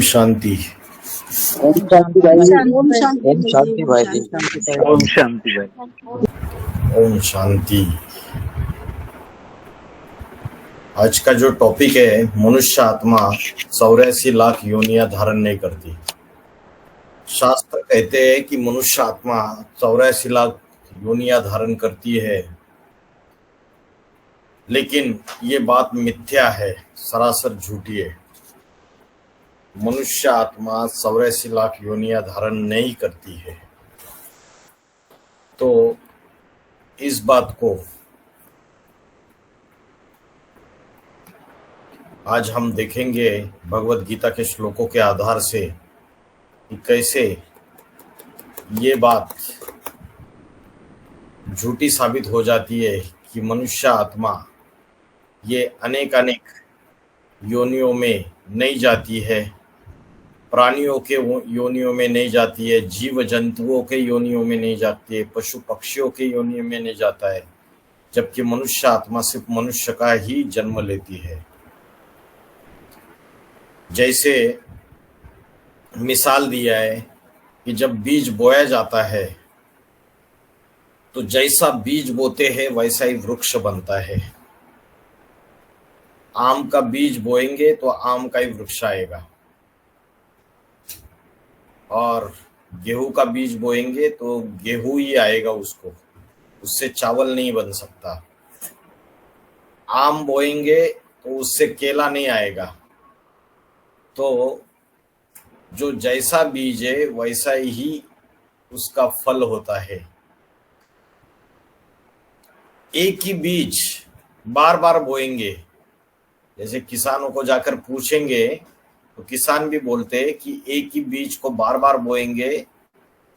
शांति। ओम शांति भाई। ओम शांति ओम शांति भाई जी। ओम शांति भाई। ओम शांति। आज का जो टॉपिक है, मनुष्य आत्मा 84 लाख योनियां धारण नहीं करती। शास्त्र कहते हैं कि मनुष्य आत्मा 84 लाख योनियां धारण करती है, लेकिन ये बात मिथ्या है, सरासर झूठी है। मनुष्य आत्मा 84 लाख योनियां धारण नहीं करती है। तो इस बात को आज हम देखेंगे भगवत गीता के श्लोकों के आधार से कि कैसे ये बात झूठी साबित हो जाती है कि मनुष्य आत्मा ये अनेक योनियों में नहीं जाती है, प्राणियों के योनियों में नहीं जाती है, जीव जंतुओं के योनियों में नहीं जाती है, पशु पक्षियों के योनियों में नहीं जाता है, जबकि मनुष्य आत्मा सिर्फ मनुष्य का ही जन्म लेती है। जैसे मिसाल दिया है कि जब बीज बोया जाता है तो जैसा बीज बोते हैं वैसा ही वृक्ष बनता है। आम का बीज बोएंगे तो आम का ही वृक्ष आएगा, और गेहूं का बीज बोएंगे तो गेहूं ही आएगा, उससे चावल नहीं बन सकता। आम बोएंगे तो उससे केला नहीं आएगा। तो जो जैसा बीज है वैसा ही उसका फल होता है। एक ही बीज बार बार बोएंगे, जैसे किसानों को जाकर पूछेंगे तो किसान भी बोलते हैं कि एक ही बीज को बार बार बोएंगे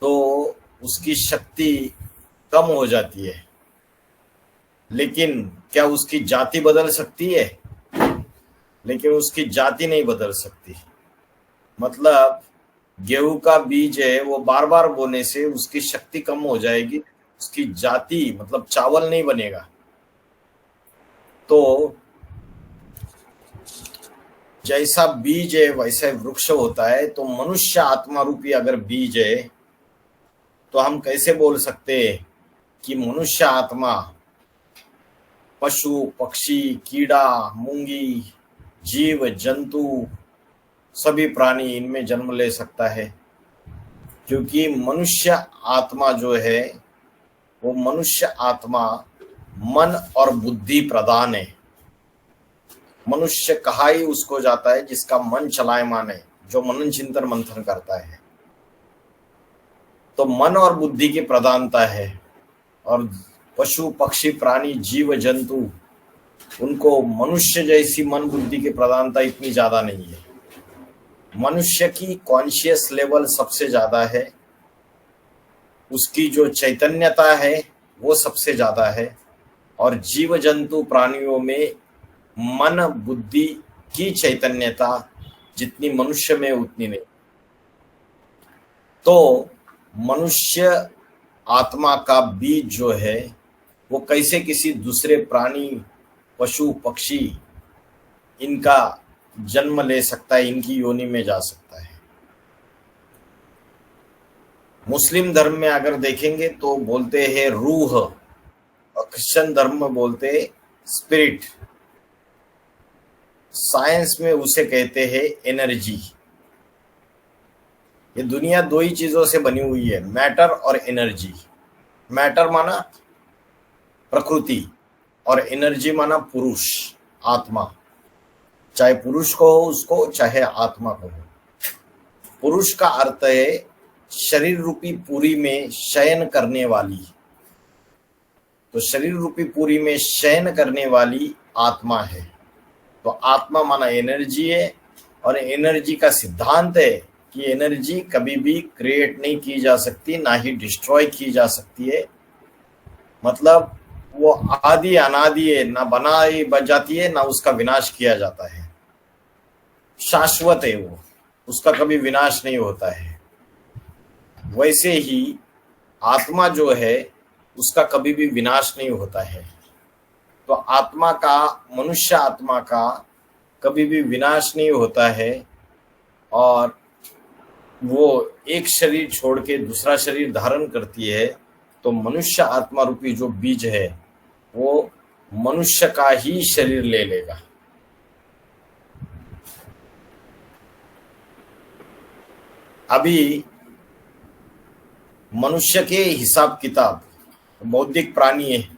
तो उसकी शक्ति कम हो जाती है, लेकिन क्या उसकी जाति बदल सकती है? लेकिन उसकी जाति नहीं बदल सकती। मतलब गेहूं का बीज है, वो बार बार बोने से उसकी शक्ति कम हो जाएगी, उसकी जाति मतलब चावल नहीं बनेगा। तो जैसा बीज है वैसा वृक्ष होता है। तो मनुष्य आत्मा रूपी अगर बीज है तो हम कैसे बोल सकते हैं कि मनुष्य आत्मा पशु पक्षी कीड़ा मूंगी जीव जंतु सभी प्राणी इनमें जन्म ले सकता है? क्योंकि मनुष्य आत्मा जो है वो मनुष्य आत्मा मन और बुद्धि प्रधान है। मनुष्य कहा ही उसको जाता है जिसका मन चलायमान है, जो मनन चिंतन मंथन करता है। तो मन और बुद्धि की प्रधानता है, और पशु पक्षी प्राणी जीव जंतु उनको मनुष्य जैसी मन बुद्धि की प्रधानता इतनी ज्यादा नहीं है। मनुष्य की कॉन्शियस लेवल सबसे ज्यादा है, उसकी जो चैतन्यता है वो सबसे ज्यादा है, और जीव जंतु प्राणियों में मन बुद्धि की चैतन्यता जितनी मनुष्य में उतनी नहीं। तो मनुष्य आत्मा का बीज जो है वो कैसे किसी दूसरे प्राणी पशु पक्षी इनका जन्म ले सकता है, इनकी योनि में जा सकता है? मुस्लिम धर्म में अगर देखेंगे तो बोलते हैं रूह, और क्रिश्चियन धर्म में बोलते हैं स्पिरिट। साइंस में उसे कहते हैं एनर्जी। ये दुनिया दो ही चीजों से बनी हुई है, मैटर और एनर्जी। मैटर माना प्रकृति और एनर्जी माना पुरुष आत्मा, चाहे पुरुष को हो उसको, चाहे आत्मा को हो। पुरुष का अर्थ है शरीर रूपी पुरी में शयन करने वाली। तो शरीर रूपी पुरी में शयन करने वाली आत्मा है। तो आत्मा माना एनर्जी है, और एनर्जी का सिद्धांत है कि एनर्जी कभी भी क्रिएट नहीं की जा सकती, ना ही डिस्ट्रॉय की जा सकती है। मतलब वो आदि अनादि है, ना बनाई बच जाती है, ना उसका विनाश किया जाता है। शाश्वत है वो, उसका कभी विनाश नहीं होता है। वैसे ही आत्मा जो है उसका कभी भी विनाश नहीं होता है। तो आत्मा का, मनुष्य आत्मा का कभी भी विनाश नहीं होता है, और वो एक शरीर छोड़ के दूसरा शरीर धारण करती है, तो मनुष्य आत्मा रूपी जो बीज है वो मनुष्य का ही शरीर ले लेगा। अभी मनुष्य के हिसाब किताब, बौद्धिक प्राणी है,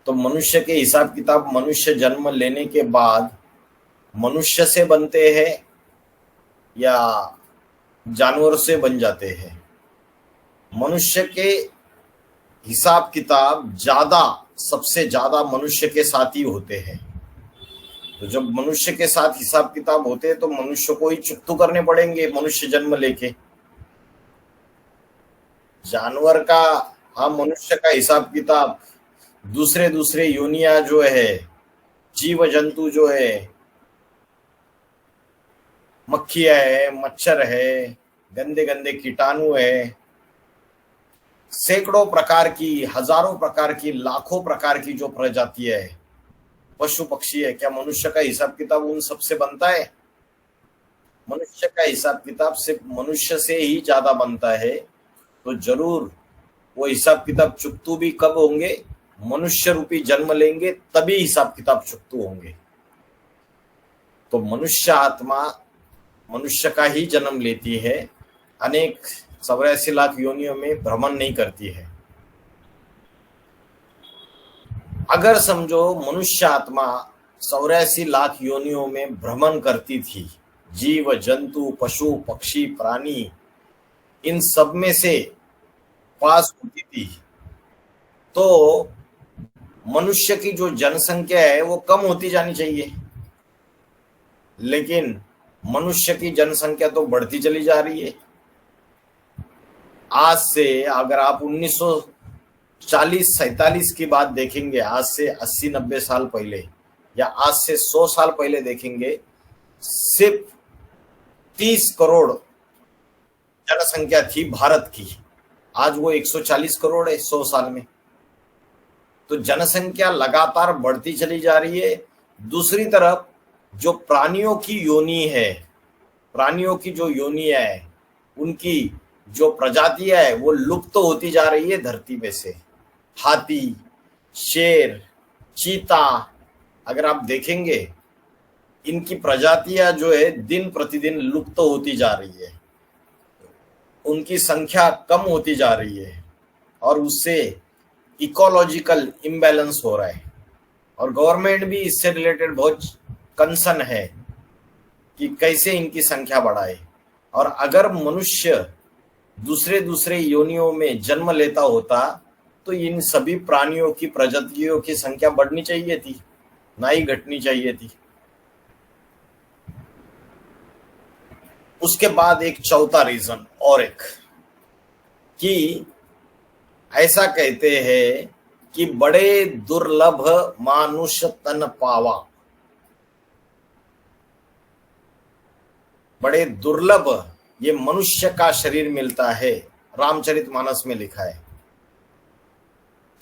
तो मनुष्य के हिसाब किताब मनुष्य जन्म लेने के बाद मनुष्य से बनते हैं या जानवर से बन जाते हैं। मनुष्य के हिसाब किताब सबसे ज्यादा मनुष्य के साथ ही होते हैं। तो जब मनुष्य के साथ हिसाब किताब होते हैं तो मनुष्य को ही चुकतू करने पड़ेंगे मनुष्य जन्म लेके। जानवर का, हाँ, मनुष्य का हिसाब किताब दूसरे दूसरे योनिया जो है, जीव जंतु जो है, मक्खियां है, मच्छर है, गंदे गंदे कीटाणु है, सैकड़ों प्रकार की, हजारों प्रकार की, लाखों प्रकार की जो प्रजातियां है, पशु पक्षी है, क्या मनुष्य का हिसाब किताब उन सबसे बनता है? मनुष्य का हिसाब किताब सिर्फ मनुष्य से ही ज्यादा बनता है। तो जरूर वो हिसाब किताब चुकतू भी कब होंगे? मनुष्य रूपी जन्म लेंगे तभी हिसाब किताब चुकतू होंगे। तो मनुष्य आत्मा मनुष्य का ही जन्म लेती है, अनेक 84 लाख योनियों में भ्रमण नहीं करती है। अगर समझो मनुष्य आत्मा 84 लाख योनियों में भ्रमण करती थी, जीव जंतु पशु पक्षी प्राणी इन सब में से पास होती थी, तो मनुष्य की जो जनसंख्या है वो कम होती जानी चाहिए। लेकिन मनुष्य की जनसंख्या तो बढ़ती चली जा रही है। आज से अगर आप 1940-47 की बात देखेंगे, आज से 80-90 साल पहले, या आज से 100 साल पहले देखेंगे, सिर्फ 30 करोड़ जनसंख्या थी भारत की। आज वो 140 करोड़ है 100 साल में। तो जनसंख्या लगातार बढ़ती चली जा रही है। दूसरी तरफ जो प्राणियों की योनि है, प्राणियों की जो योनियां है, उनकी जो प्रजातियां है वो लुप्त होती जा रही है धरती में से। हाथी, शेर, चीता, अगर आप देखेंगे इनकी प्रजातियां जो है दिन प्रतिदिन लुप्त होती जा रही है, उनकी संख्या कम होती जा रही है, और उससे इकोलॉजिकल इम्बैलेंस हो रहा है। और गवर्नमेंट भी इससे रिलेटेड बहुत कंसर्न है कि कैसे इनकी संख्या बढ़ाए। और अगर मनुष्य दूसरे दूसरे योनियों में जन्म लेता होता तो इन सभी प्राणियों की प्रजातियों की संख्या बढ़नी चाहिए थी, ना ही घटनी चाहिए थी। उसके बाद एक चौथा रीजन और एक, कि ऐसा कहते हैं कि बड़े दुर्लभ मानुष तन पावा, बड़े दुर्लभ ये मनुष्य का शरीर मिलता है, रामचरितमानस में लिखा है।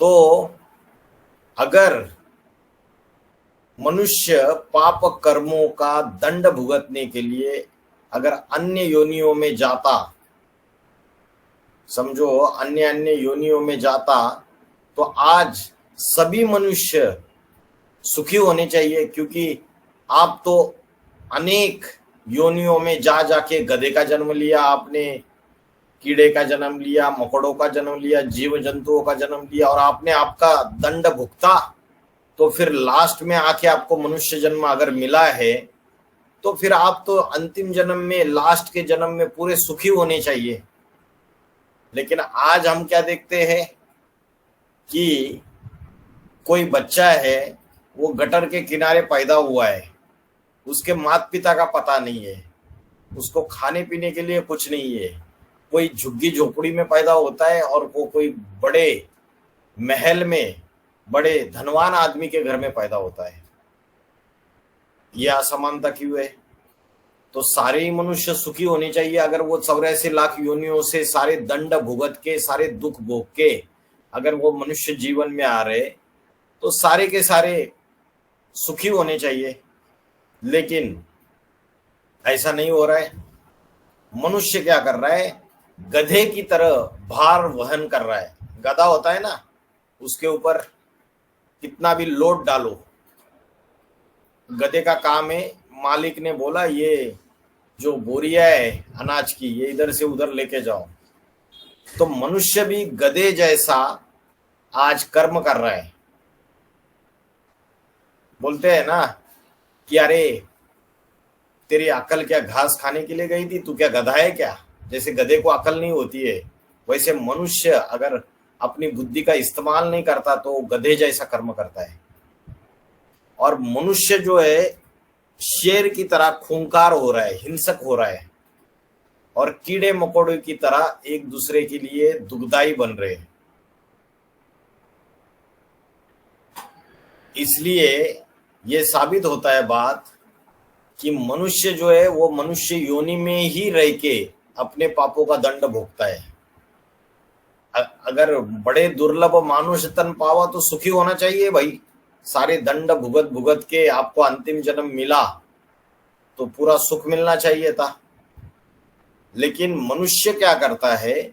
तो अगर मनुष्य पाप कर्मों का दंड भुगतने के लिए अगर अन्य योनियों में जाता, समझो अन्य अन्य योनियों में जाता, तो आज सभी मनुष्य सुखी होने चाहिए। क्योंकि आप तो अनेक योनियों में जा जाके गधे का जन्म लिया आपने, कीड़े का जन्म लिया, मकोड़ों का जन्म लिया, जीव जंतुओं का जन्म लिया, और आपने आपका दंड भुगता। तो फिर लास्ट में आके आपको मनुष्य जन्म अगर मिला है तो फिर आप तो अंतिम जन्म में, लास्ट के जन्म में पूरे सुखी होने चाहिए। लेकिन आज हम क्या देखते हैं कि कोई बच्चा है, वो गटर के किनारे पैदा हुआ है, उसके माता पिता का पता नहीं है, उसको खाने पीने के लिए कुछ नहीं है, कोई झुग्गी झोपड़ी में पैदा होता है और वो कोई बड़े महल में बड़े धनवान आदमी के घर में पैदा होता है। ये असमानता क्यों है? तो सारे ही मनुष्य सुखी होने चाहिए। अगर वो 84 लाख योनियों से सारे दंड भुगत के, सारे दुख भोग के अगर वो मनुष्य जीवन में आ रहे, तो सारे के सारे सुखी होने चाहिए। लेकिन ऐसा नहीं हो रहा है। मनुष्य क्या कर रहा है, गधे की तरह भार वहन कर रहा है। गधा होता है ना, उसके ऊपर कितना भी लोड डालो, गधे का काम है, मालिक ने बोला ये जो बोरिया है अनाज की ये इधर से उधर लेके जाओ। तो मनुष्य भी गधे जैसा आज कर्म कर रहा है। बोलते हैं ना कि अरे तेरी अकल क्या घास खाने के लिए गई थी, तू क्या गधा है क्या? जैसे गधे को अकल नहीं होती है, वैसे मनुष्य अगर अपनी बुद्धि का इस्तेमाल नहीं करता तो गधे जैसा कर्म करता है। और मनुष्य जो है शेर की तरह खूंखार हो रहा है, हिंसक हो रहा है, और कीड़े मकोड़े की तरह एक दूसरे के लिए दुखदाई बन रहे हैं। इसलिए ये साबित होता है बात कि मनुष्य जो है वो मनुष्य योनि में ही रह के अपने पापों का दंड भोगता है। अगर बड़े दुर्लभ मानुष तन पावा तो सुखी होना चाहिए भाई। सारे दंड भुगत भुगत के आपको अंतिम जन्म मिला तो पूरा सुख मिलना चाहिए था। लेकिन मनुष्य क्या करता है,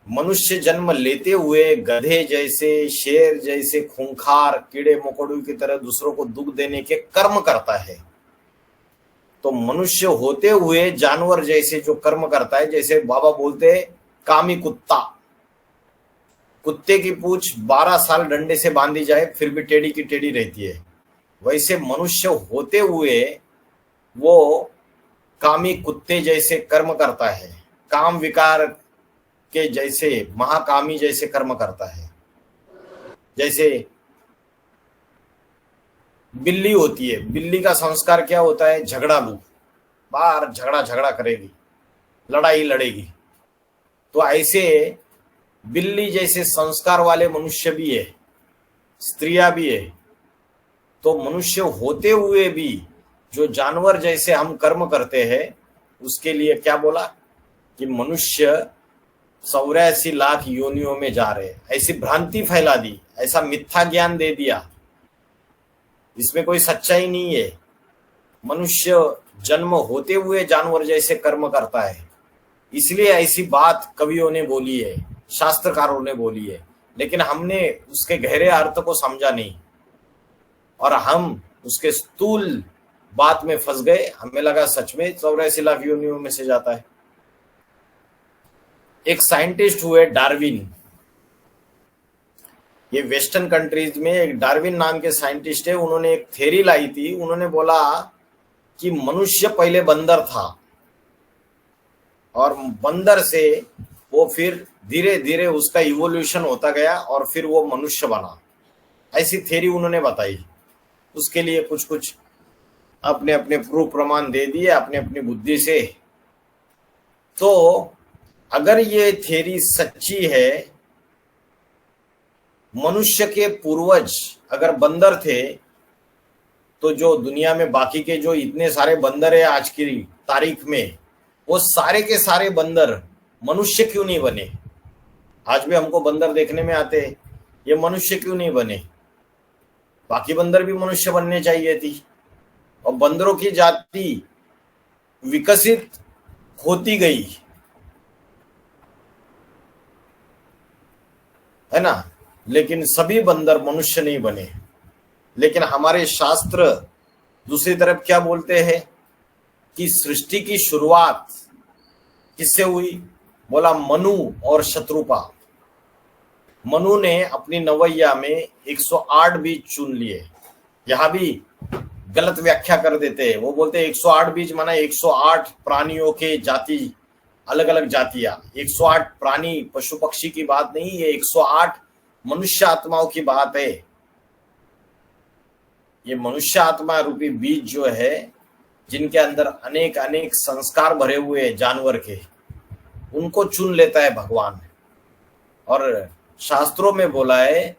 मनुष्य जन्म लेते हुए गधे जैसे, शेर जैसे खूंखार, कीड़े मकोड़ों की तरह दूसरों को दुख देने के कर्म करता है। तो मनुष्य होते हुए जानवर जैसे जो कर्म करता है, जैसे बाबा बोलते हैं कामी कुत्ता, कुत्ते की पूंछ 12 साल डंडे से बांधी जाए फिर भी टेढ़ी की टेढ़ी रहती है, वैसे मनुष्य होते हुए वो कामी कुत्ते जैसे कर्म करता है, काम विकार के जैसे, महाकामी जैसे कर्म करता है। जैसे बिल्ली होती है, बिल्ली का संस्कार क्या होता है, झगड़ालू, बार झगड़ा झगड़ा करेगी, लड़ाई लड़ेगी। तो ऐसे बिल्ली जैसे संस्कार वाले मनुष्य भी है, स्त्रियां भी है। तो मनुष्य होते हुए भी जो जानवर जैसे हम कर्म करते हैं, उसके लिए क्या बोला कि मनुष्य 84 लाख योनियों में जा रहे। ऐसी भ्रांति फैला दी, ऐसा मिथ्या ज्ञान दे दिया, इसमें कोई सच्चाई नहीं है। मनुष्य जन्म होते हुए जानवर जैसे कर्म करता है, इसलिए ऐसी बात कवियों ने बोली है, शास्त्रकारों ने बोली है, लेकिन हमने उसके गहरे अर्थ को समझा नहीं और हम उसके स्थूल बात में फंस गए। हमें लगा सच में 84 लाख योनियों में से जाता है। एक साइंटिस्ट हुए डार्विन, ये वेस्टर्न कंट्रीज में एक डार्विन नाम के साइंटिस्ट है, उन्होंने एक थ्योरी लाई थी। उन्होंने बोला कि मनुष्य पहले बंदर था और बंदर से वो फिर धीरे धीरे उसका इवोल्यूशन होता गया और फिर वो मनुष्य बना। ऐसी थ्योरी उन्होंने बताई। उसके लिए कुछ कुछ अपने अपने प्रूफ प्रमाण दे दिए अपने अपनी बुद्धि से। तो अगर ये थ्योरी सच्ची है, मनुष्य के पूर्वज अगर बंदर थे, तो जो दुनिया में बाकी के जो इतने सारे बंदर है आज की तारीख में, वो सारे के सारे बंदर मनुष्य क्यों नहीं बने? आज भी हमको बंदर देखने में आते, ये मनुष्य क्यों नहीं बने? बाकी बंदर भी मनुष्य बनने चाहिए थी। और बंदरों की जाति विकसित होती गई, है ना, लेकिन सभी बंदर मनुष्य नहीं बने। लेकिन हमारे शास्त्र दूसरी तरफ क्या बोलते हैं कि सृष्टि की शुरुआत किससे हुई? बोला मनु और शत्रुपा। मनु ने अपनी नवैया में 108 बीज चुन लिए। यहां भी गलत व्याख्या कर देते हैं, वो बोलते हैं 108 बीज माना 108 प्राणियों के जाति, अलग अलग जातियां। 108 प्राणी पशु पक्षी की बात नहीं, ये 108 मनुष्य आत्माओं की बात है। ये मनुष्य आत्मा रूपी बीज जो है, जिनके अंदर अनेक अनेक संस्कार भरे हुए जानवर के, उनको चुन लेता है भगवान। और शास्त्रों में बोला है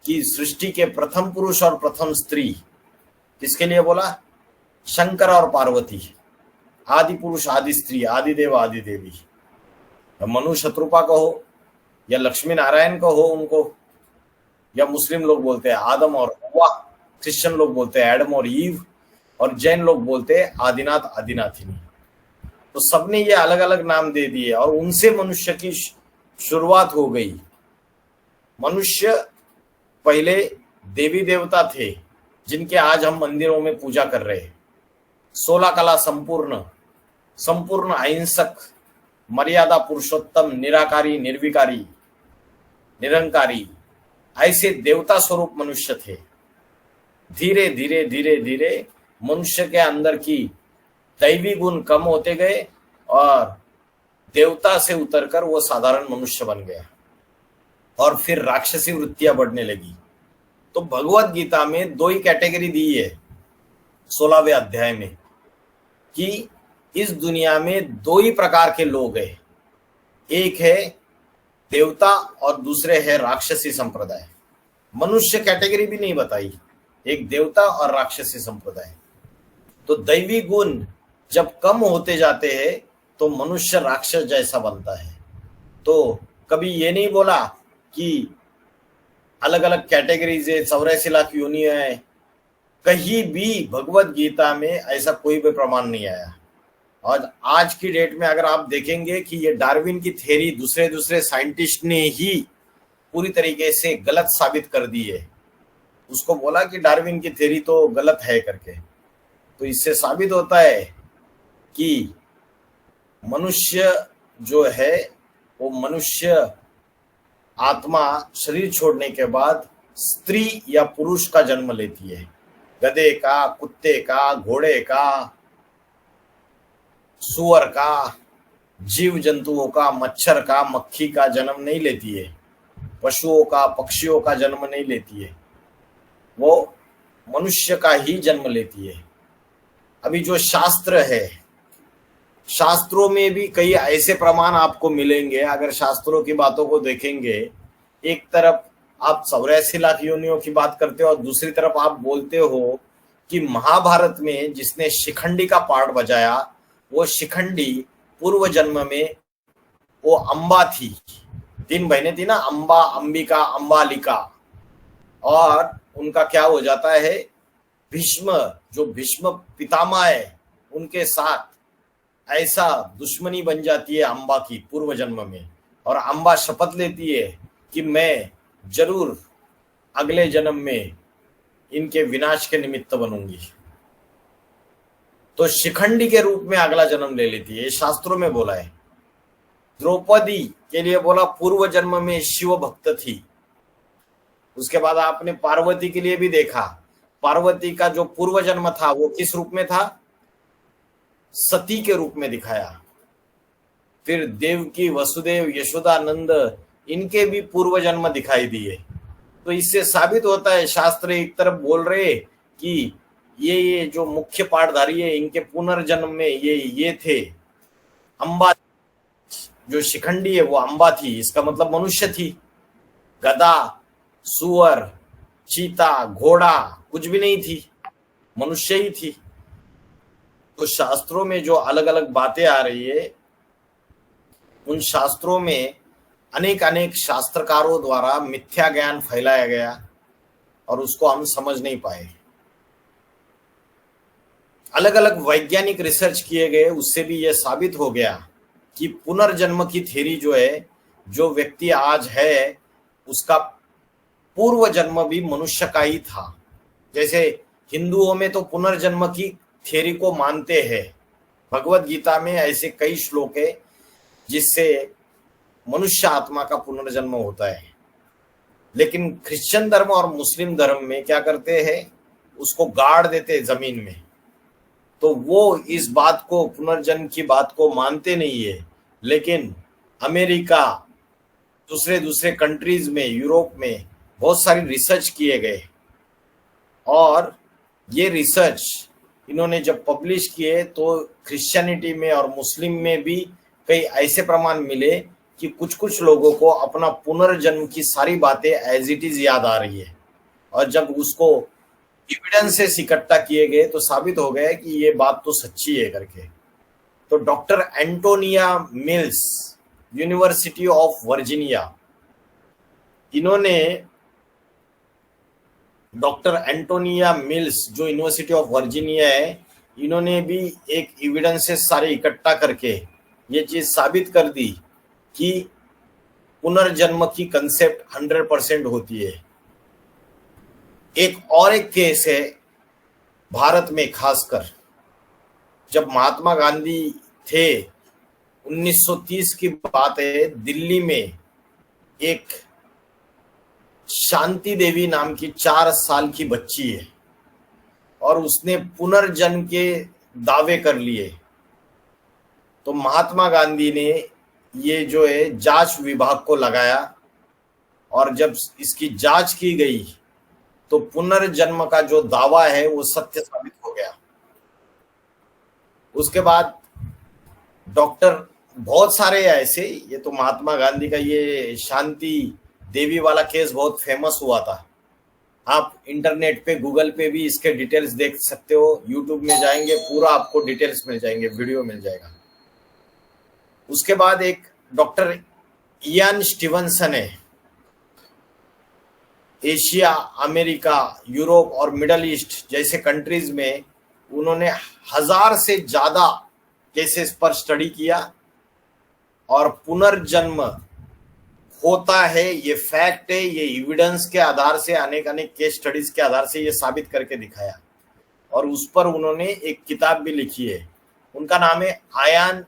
कि सृष्टि के प्रथम पुरुष और प्रथम स्त्री किसके लिए बोला? शंकर और पार्वती, आदि पुरुष आदि स्त्री, आदि देव आदि देवी। मनु शत्रुपा कहो या लक्ष्मी नारायण कहो उनको, या मुस्लिम लोग बोलते हैं आदम और हव्वा, क्रिश्चियन लोग बोलते हैं एडम और ईव, और जैन लोग बोलते हैं आदिनाथ आदिनाथिनी। तो सबने ये अलग अलग नाम दे दिए और उनसे मनुष्य की शुरुआत हो गई। मनुष्य पहले देवी देवता थे जिनके आज हम मंदिरों में पूजा कर रहे हैं। 16 कला संपूर्ण, संपूर्ण अहिंसक, मर्यादा पुरुषोत्तम, निराकारी, निर्विकारी, निरंकारी, ऐसे देवता स्वरूप मनुष्य थे। धीरे धीरे धीरे धीरे मनुष्य के अंदर की दैवी गुण कम होते गए और देवता से उतरकर वो साधारण मनुष्य बन गया और फिर राक्षसी वृत्तियां बढ़ने लगी। तो भगवत गीता में 2 ही कैटेगरी दी है 16वें अध्याय में कि इस दुनिया में 2 ही प्रकार के लोग हैं, एक है देवता और दूसरे है राक्षसी संप्रदाय। मनुष्य कैटेगरी भी नहीं बताई, एक देवता और राक्षसी संप्रदाय। तो दैवी गुण जब कम होते जाते हैं तो मनुष्य राक्षस जैसा बनता है। तो कभी ये नहीं बोला कि अलग अलग कैटेगरीज है, 84 लाख योनियां है, कहीं भी भगवत गीता में ऐसा कोई भी प्रमाण नहीं आया। और आज की डेट में अगर आप देखेंगे कि ये डार्विन की थ्योरी दूसरे दूसरे साइंटिस्ट ने ही पूरी तरीके से गलत साबित कर दी है। उसको बोला कि डार्विन की थ्योरी तो गलत है करके, तो इससे साबित होता है कि मनुष्य जो है वो मनुष्य आत्मा शरीर छोड़ने के बाद स्त्री या पुरुष का जन्म लेती है। गधे का, कुत्ते का, घोड़े का, सुअर का, जीव जंतुओं का, मच्छर का, मक्खी का जन्म नहीं लेती है। पशुओं का, पक्षियों का जन्म नहीं लेती है, वो मनुष्य का ही जन्म लेती है। अभी जो शास्त्र है, शास्त्रों में भी कई ऐसे प्रमाण आपको मिलेंगे। अगर शास्त्रों की बातों को देखेंगे, एक तरफ आप 84 लाख योनियों की बात करते हो और दूसरी तरफ आप बोलते हो कि महाभारत में जिसने शिखंडी का पार्ट बजाया वो शिखंडी पूर्व जन्म में वो अंबा थी। 3 बहनें थी ना, अंबा, अंबिका, अंबालिका, और उनका क्या हो जाता है, भीष्म, जो भीष्म पितामह है, उनके साथ ऐसा दुश्मनी बन जाती है अंबा की पूर्व जन्म में। और अंबा शपथ लेती है कि मैं जरूर अगले जन्म में इनके विनाश के निमित्त बनूंगी। तो शिखंडी के रूप में अगला जन्म ले लेती है, ये शास्त्रों में बोला है। द्रौपदी के लिए बोला पूर्व जन्म में शिव भक्त थी। उसके बाद आपने पार्वती के लिए भी देखा, पार्वती का जो पूर्व जन्म था वो किस रूप में था, सती के रूप में दिखाया। फिर देवकी, वसुदेव, यशोदानंद, इनके भी पूर्व जन्म दिखाई दिए। तो इससे साबित होता है, शास्त्र एक तरफ बोल रहे कि ये जो मुख्य पाठधारी है इनके पुनर्जन्म में ये थे। अंबा, जो शिखंडी है वो अंबा थी, इसका मतलब मनुष्य थी। गधा, सुअर, चीता, घोड़ा कुछ भी नहीं थी, मनुष्य ही थी। तो शास्त्रों में जो अलग अलग बातें आ रही है, उन शास्त्रों में अनेक अनेक शास्त्रकारों द्वारा मिथ्या ज्ञान फैलाया गया और उसको हम समझ नहीं पाए। अलग अलग वैज्ञानिक रिसर्च किए गए, उससे भी यह साबित हो गया कि पुनर्जन्म की थ्योरी जो है, जो व्यक्ति आज है उसका पूर्व जन्म भी मनुष्य का ही था। जैसे हिंदुओं में तो पुनर्जन्म की थ्योरी को मानते हैं, भगवत गीता में ऐसे कई श्लोक है जिससे मनुष्य आत्मा का पुनर्जन्म होता है। लेकिन क्रिश्चियन धर्म और मुस्लिम धर्म में क्या करते हैं, उसको गाड़ देते हैं जमीन में। तो वो इस बात को, पुनर्जन्म की बात को मानते नहीं है। लेकिन अमेरिका, दूसरे दूसरे कंट्रीज में, यूरोप में बहुत सारी रिसर्च किए गए और ये रिसर्च इन्होंने जब पब्लिश किए तो क्रिश्चियनिटी में और मुस्लिम में भी कई ऐसे प्रमाण मिले कि कुछ कुछ लोगों को अपना पुनर्जन्म की सारी बातें एज इट इज याद आ रही है। और जब उसको एविडेंसेस इकट्ठा किए गए तो साबित हो गया कि ये बात तो सच्ची है करके। तो doctor Antonia Mills, university of Virginia, इन्होंने, डॉक्टर एंटोनिया मिल्स जो यूनिवर्सिटी ऑफ वर्जीनिया है, इन्होंने भी एक एविडेंसेस सारे इकट्ठा करके ये चीज साबित कर दी कि पुनर्जन्म की कंसेप्ट 100% होती है। एक केस है भारत में, खासकर जब महात्मा गांधी थे, 1930 की बात है, दिल्ली में एक शांति देवी नाम की 4 साल की बच्ची है और उसने पुनर्जन्म के दावे कर लिए। तो महात्मा गांधी ने ये जो है जांच विभाग को लगाया और जब इसकी जांच की गई तो पुनर्जन्म का जो दावा है वो सत्य साबित हो गया। उसके बाद डॉक्टर बहुत सारे ऐसे, ये तो महात्मा गांधी का ये शांति देवी वाला केस बहुत फेमस हुआ था। आप इंटरनेट पे, गूगल पे भी इसके डिटेल्स देख सकते हो, यूट्यूब में जाएंगे पूरा आपको डिटेल्स मिल जाएंगे, वीडियो मिल जाएगा। उसके बाद एक डॉक्टर इयान स्टीवनसन है, एशिया, अमेरिका, यूरोप और मिडल ईस्ट जैसे कंट्रीज में उन्होंने 1000 से ज्यादा केसेस पर स्टडी किया और पुनर्जन्म होता है, ये फैक्ट है, ये एविडेंस के आधार से, अनेक केस स्टडीज के आधार से ये साबित करके दिखाया। और उस पर उन्होंने एक किताब भी लिखी है, उनका नाम है आयान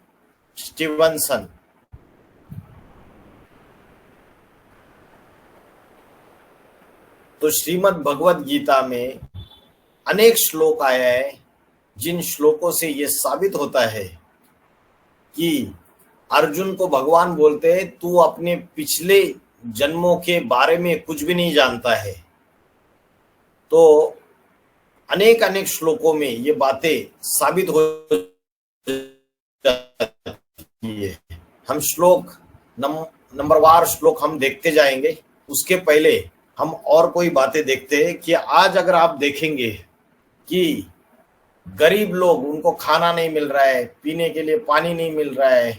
स्टीवनसन। तो श्रीमद् भगवद गीता में अनेक श्लोक आया है जिन श्लोकों से यह साबित होता है कि अर्जुन को भगवान बोलते हैं तू अपने पिछले जन्मों के बारे में कुछ भी नहीं जानता है। तो अनेक श्लोकों में ये बातें साबित हो जाती है। हम श्लोक नंबरवार श्लोक हम देखते जाएंगे। उसके पहले हम और कोई बातें देखते हैं कि आज अगर आप देखेंगे कि गरीब लोग, उनको खाना नहीं मिल रहा है, पीने के लिए पानी नहीं मिल रहा है,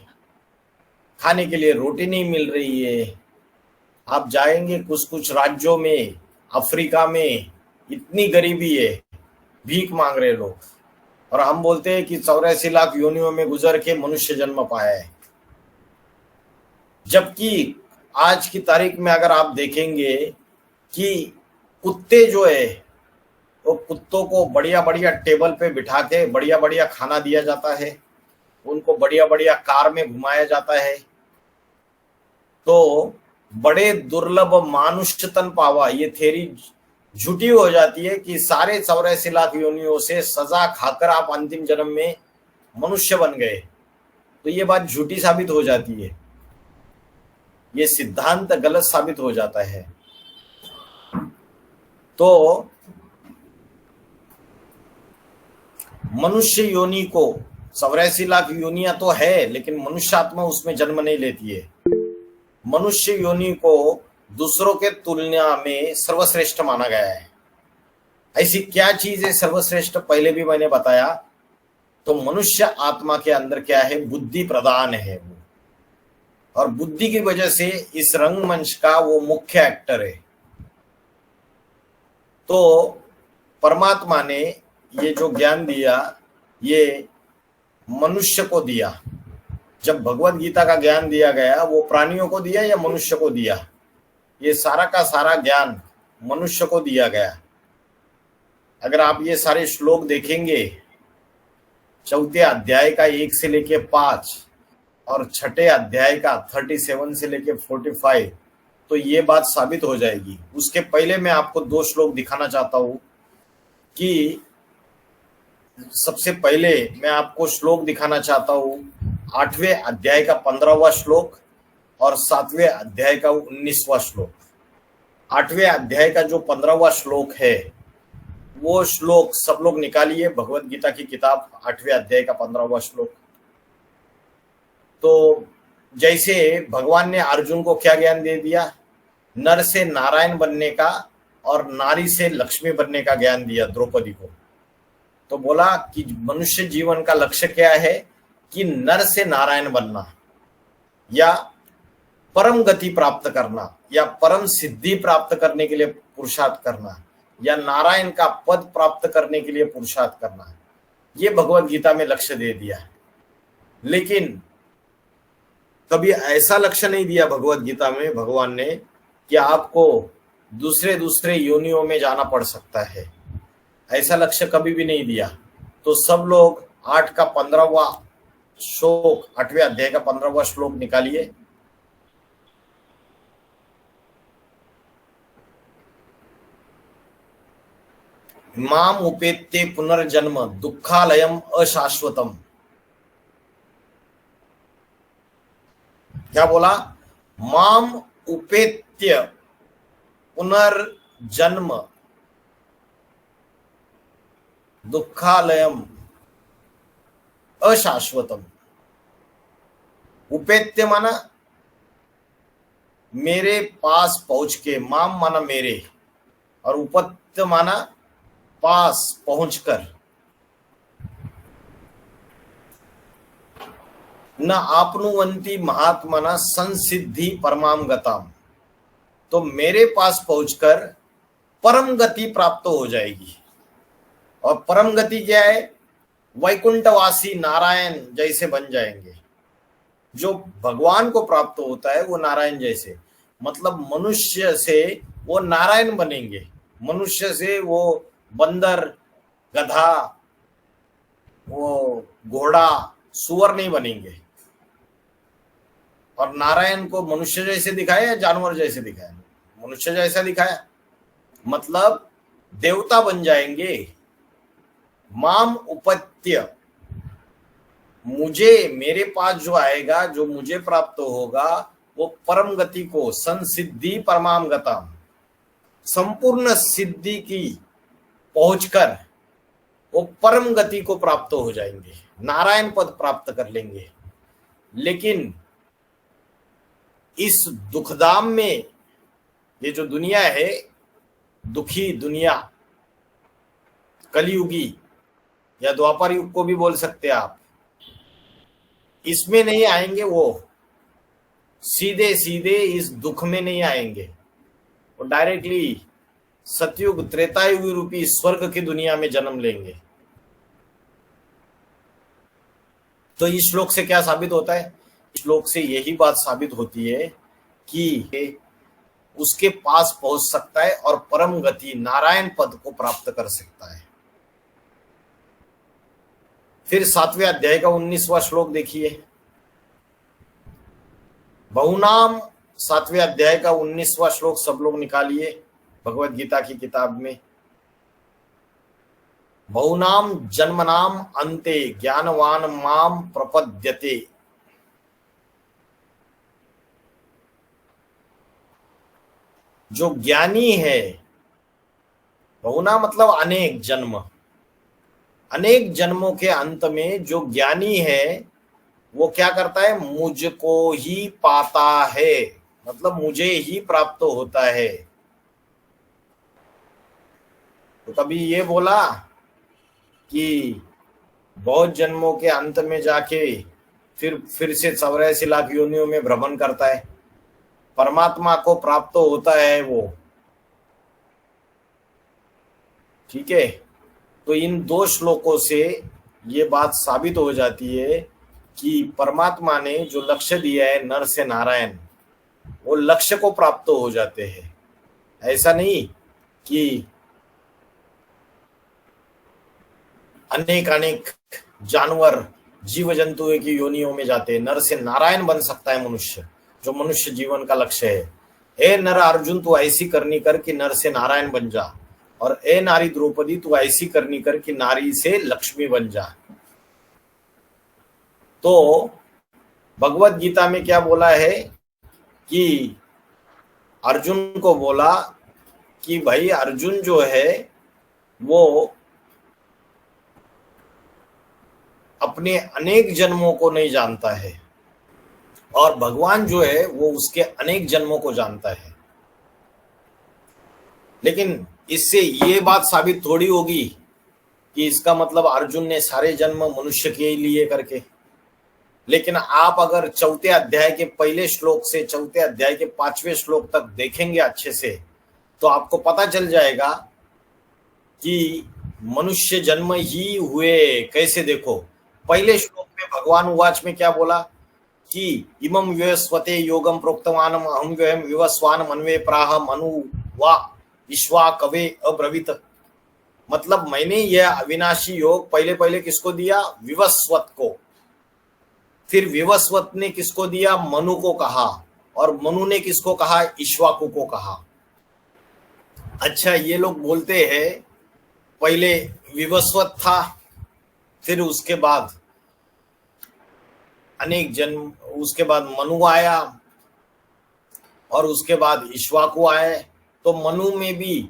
खाने के लिए रोटी नहीं मिल रही है। आप जाएंगे कुछ राज्यों में, अफ्रीका में इतनी गरीबी है, भीख मांग रहे लोग, और हम बोलते हैं कि 84 लाख योनियों में गुजर के मनुष्य जन्म पाया है। जबकि आज की तारीख में अगर आप देखेंगे कि कुत्ते जो है वो कुत्तों को बढ़िया बढ़िया टेबल पे बिठा के बढ़िया बढ़िया खाना दिया जाता है, उनको बढ़िया बढ़िया कार में घुमाया जाता है। तो बड़े दुर्लभ मानुष्य तन पावा, ये थ्योरी झूठी हो जाती है कि सारे 84 लाख योनियों से सजा खाकर आप अंतिम जन्म में मनुष्य बन गए। तो ये बात झूठी साबित हो जाती है, ये सिद्धांत गलत साबित हो जाता है। तो मनुष्य योनि को 84 लाख योनियां तो है, लेकिन मनुष्य आत्मा उसमें जन्म नहीं लेती है। मनुष्य योनि को दूसरों के तुलना में सर्वश्रेष्ठ माना गया है। ऐसी क्या चीज है सर्वश्रेष्ठ, पहले भी मैंने बताया। तो मनुष्य आत्मा के अंदर क्या है, बुद्धि प्रदान है वो, और बुद्धि की वजह से इस रंगमंच का वो मुख्य एक्टर है। तो परमात्मा ने ये जो ज्ञान दिया, ये मनुष्य को दिया। जब भगवत गीता का ज्ञान दिया गया, वो प्राणियों को दिया या मनुष्य को दिया? ये सारा का सारा ज्ञान मनुष्य को दिया गया। अगर आप ये सारे श्लोक देखेंगे, 4 अध्याय का 1 से लेके 5 और 6 अध्याय का 37 से लेके 45, तो ये बात साबित हो जाएगी। उसके पहले मैं आपको 2 श्लोक दिखाना चाहता हूं कि सबसे पहले मैं आपको श्लोक दिखाना चाहता हूं 8वें अध्याय का 15वां श्लोक और 7वें अध्याय का 19वां श्लोक। 8वें अध्याय का जो 15वां श्लोक है, वो श्लोक सब लोग निकालिए, भगवत गीता की किताब 8वें अध्याय का 15वां श्लोक। तो जैसे भगवान ने अर्जुन को क्या ज्ञान दे दिया, नर से नारायण बनने का और नारी से लक्ष्मी बनने का ज्ञान दिया द्रौपदी को। तो बोला कि मनुष्य जीवन का लक्ष्य क्या है कि नर से नारायण बनना, या परम गति प्राप्त करना, या परम सिद्धि प्राप्त करने के लिए पुरुषार्थ करना, या नारायण का पद प्राप्त करने के लिए पुरुषार्थ करना। ये भगवत गीता में लक्ष्य दे दिया। लेकिन कभी ऐसा लक्ष्य नहीं दिया भगवत गीता में भगवान ने कि आपको दूसरे दूसरे योनियों में जाना पड़ सकता है, ऐसा लक्ष्य कभी भी नहीं दिया। तो सब लोग 8वां श्लोक 8वें अध्याय का 15वां श्लोक निकालिए। माम उपेत्य पुनर्जन्म दुखालयम अशाश्वतम। क्या बोला? माम उपेत्य पुनर्जन्म दुखालयम अशाश्वतम। उपेत्य माना मेरे पास पहुंच के, माम माना मेरे, और उपत्य माना पास पहुंचकर। न आपनुवंती महात्मना संसिद्धि परमाम गताम। तो मेरे पास पहुंचकर परम गति प्राप्त हो जाएगी। और परम गति क्या है? वैकुंठवासी नारायण जैसे बन जाएंगे। जो भगवान को प्राप्त होता है वो नारायण जैसे, मतलब मनुष्य से वो नारायण बनेंगे। मनुष्य से वो बंदर, गधा, वो घोड़ा, सुअर नहीं बनेंगे। और नारायण को मनुष्य जैसे दिखाया या जानवर जैसे दिखाया? मनुष्य जैसा दिखाया, मतलब देवता बन जाएंगे। माम उपत्य, मुझे, मेरे पास जो आएगा, जो मुझे प्राप्त होगा, वो परम गति को, संसिद्धि परमाम गताम, संपूर्ण सिद्धि की पहुंचकर वो परम गति को प्राप्त हो जाएंगे, नारायण पद प्राप्त कर लेंगे। लेकिन इस दुखधाम में, ये जो दुनिया है, दुखी दुनिया, कलयुगी या द्वापर युग को भी बोल सकते हैं आप, इसमें नहीं आएंगे। वो सीधे सीधे इस दुख में नहीं आएंगे, वो डायरेक्टली सतयुग त्रेतायुग रूपी स्वर्ग की दुनिया में जन्म लेंगे। तो इस श्लोक से क्या साबित होता है? इस श्लोक से यही बात साबित होती है कि उसके पास पहुंच सकता है और परम गति नारायण पद को प्राप्त कर सकता है। फिर 7वें अध्याय का 19वां श्लोक देखिए। बहुनाम 7वें अध्याय का 19वां श्लोक सब लोग निकालिए भगवत गीता की किताब में। बहुनाम जन्मनाम अन्ते ज्ञानवान माम प्रपद्यते। जो ज्ञानी है, बहुना मतलब अनेक जन्म, अनेक जन्मों के अंत में जो ज्ञानी है वो क्या करता है? मुझको ही पाता है, मतलब मुझे ही प्राप्त होता है। तो कभी ये बोला कि बहुत जन्मों के अंत में जाके फिर से 84 लाख योनियों में भ्रमण करता है, परमात्मा को प्राप्त होता है वो। ठीक है, तो इन 2 श्लोकों से ये बात साबित हो जाती है कि परमात्मा ने जो लक्ष्य दिया है नर से नारायण, वो लक्ष्य को प्राप्त हो जाते हैं। ऐसा नहीं कि अनेक अनेक जानवर, जीव जंतुओं की योनियों में जाते हैं। नर से नारायण बन सकता है मनुष्य, जो मनुष्य जीवन का लक्ष्य है। ए नर अर्जुन, तू ऐसी करनी कर कि नर से नारायण बन जा, और ए नारी द्रौपदी, तू ऐसी करनी कर कि नारी से लक्ष्मी बन जा। तो भगवत गीता में क्या बोला है कि अर्जुन को बोला कि भाई अर्जुन जो है वो अपने अनेक जन्मों को नहीं जानता है, और भगवान जो है वो उसके अनेक जन्मों को जानता है। लेकिन इससे ये बात साबित थोड़ी होगी कि इसका मतलब अर्जुन ने सारे जन्म मनुष्य के लिए करके। लेकिन आप अगर 4थे अध्याय के पहले श्लोक से 4थे अध्याय के 5वें श्लोक तक देखेंगे अच्छे से, तो आपको पता चल जाएगा कि मनुष्य जन्म ही हुए कैसे, देखो पहले श्लोक में भगवान उवाच में क्या बोला कि इमं विवस्वते योगम प्रोक्तवानम अहम व्ययम विवस्वान मनवे प्राह मनु वा विश्वा कवे अब्रवीत। मतलब मैंने यह अविनाशी योग पहले पहले किसको दिया, विवस्वत को, फिर विवस्वत ने किसको दिया, मनु को कहा, और मनु ने किसको कहा, इक्ष्वाकु को कहा। अच्छा, ये लोग बोलते हैं पहले विवस्वत था, फिर उसके बाद अनेक जन्म, उसके बाद मनु आया और उसके बाद इक्ष्वाकु आए। तो मनु में भी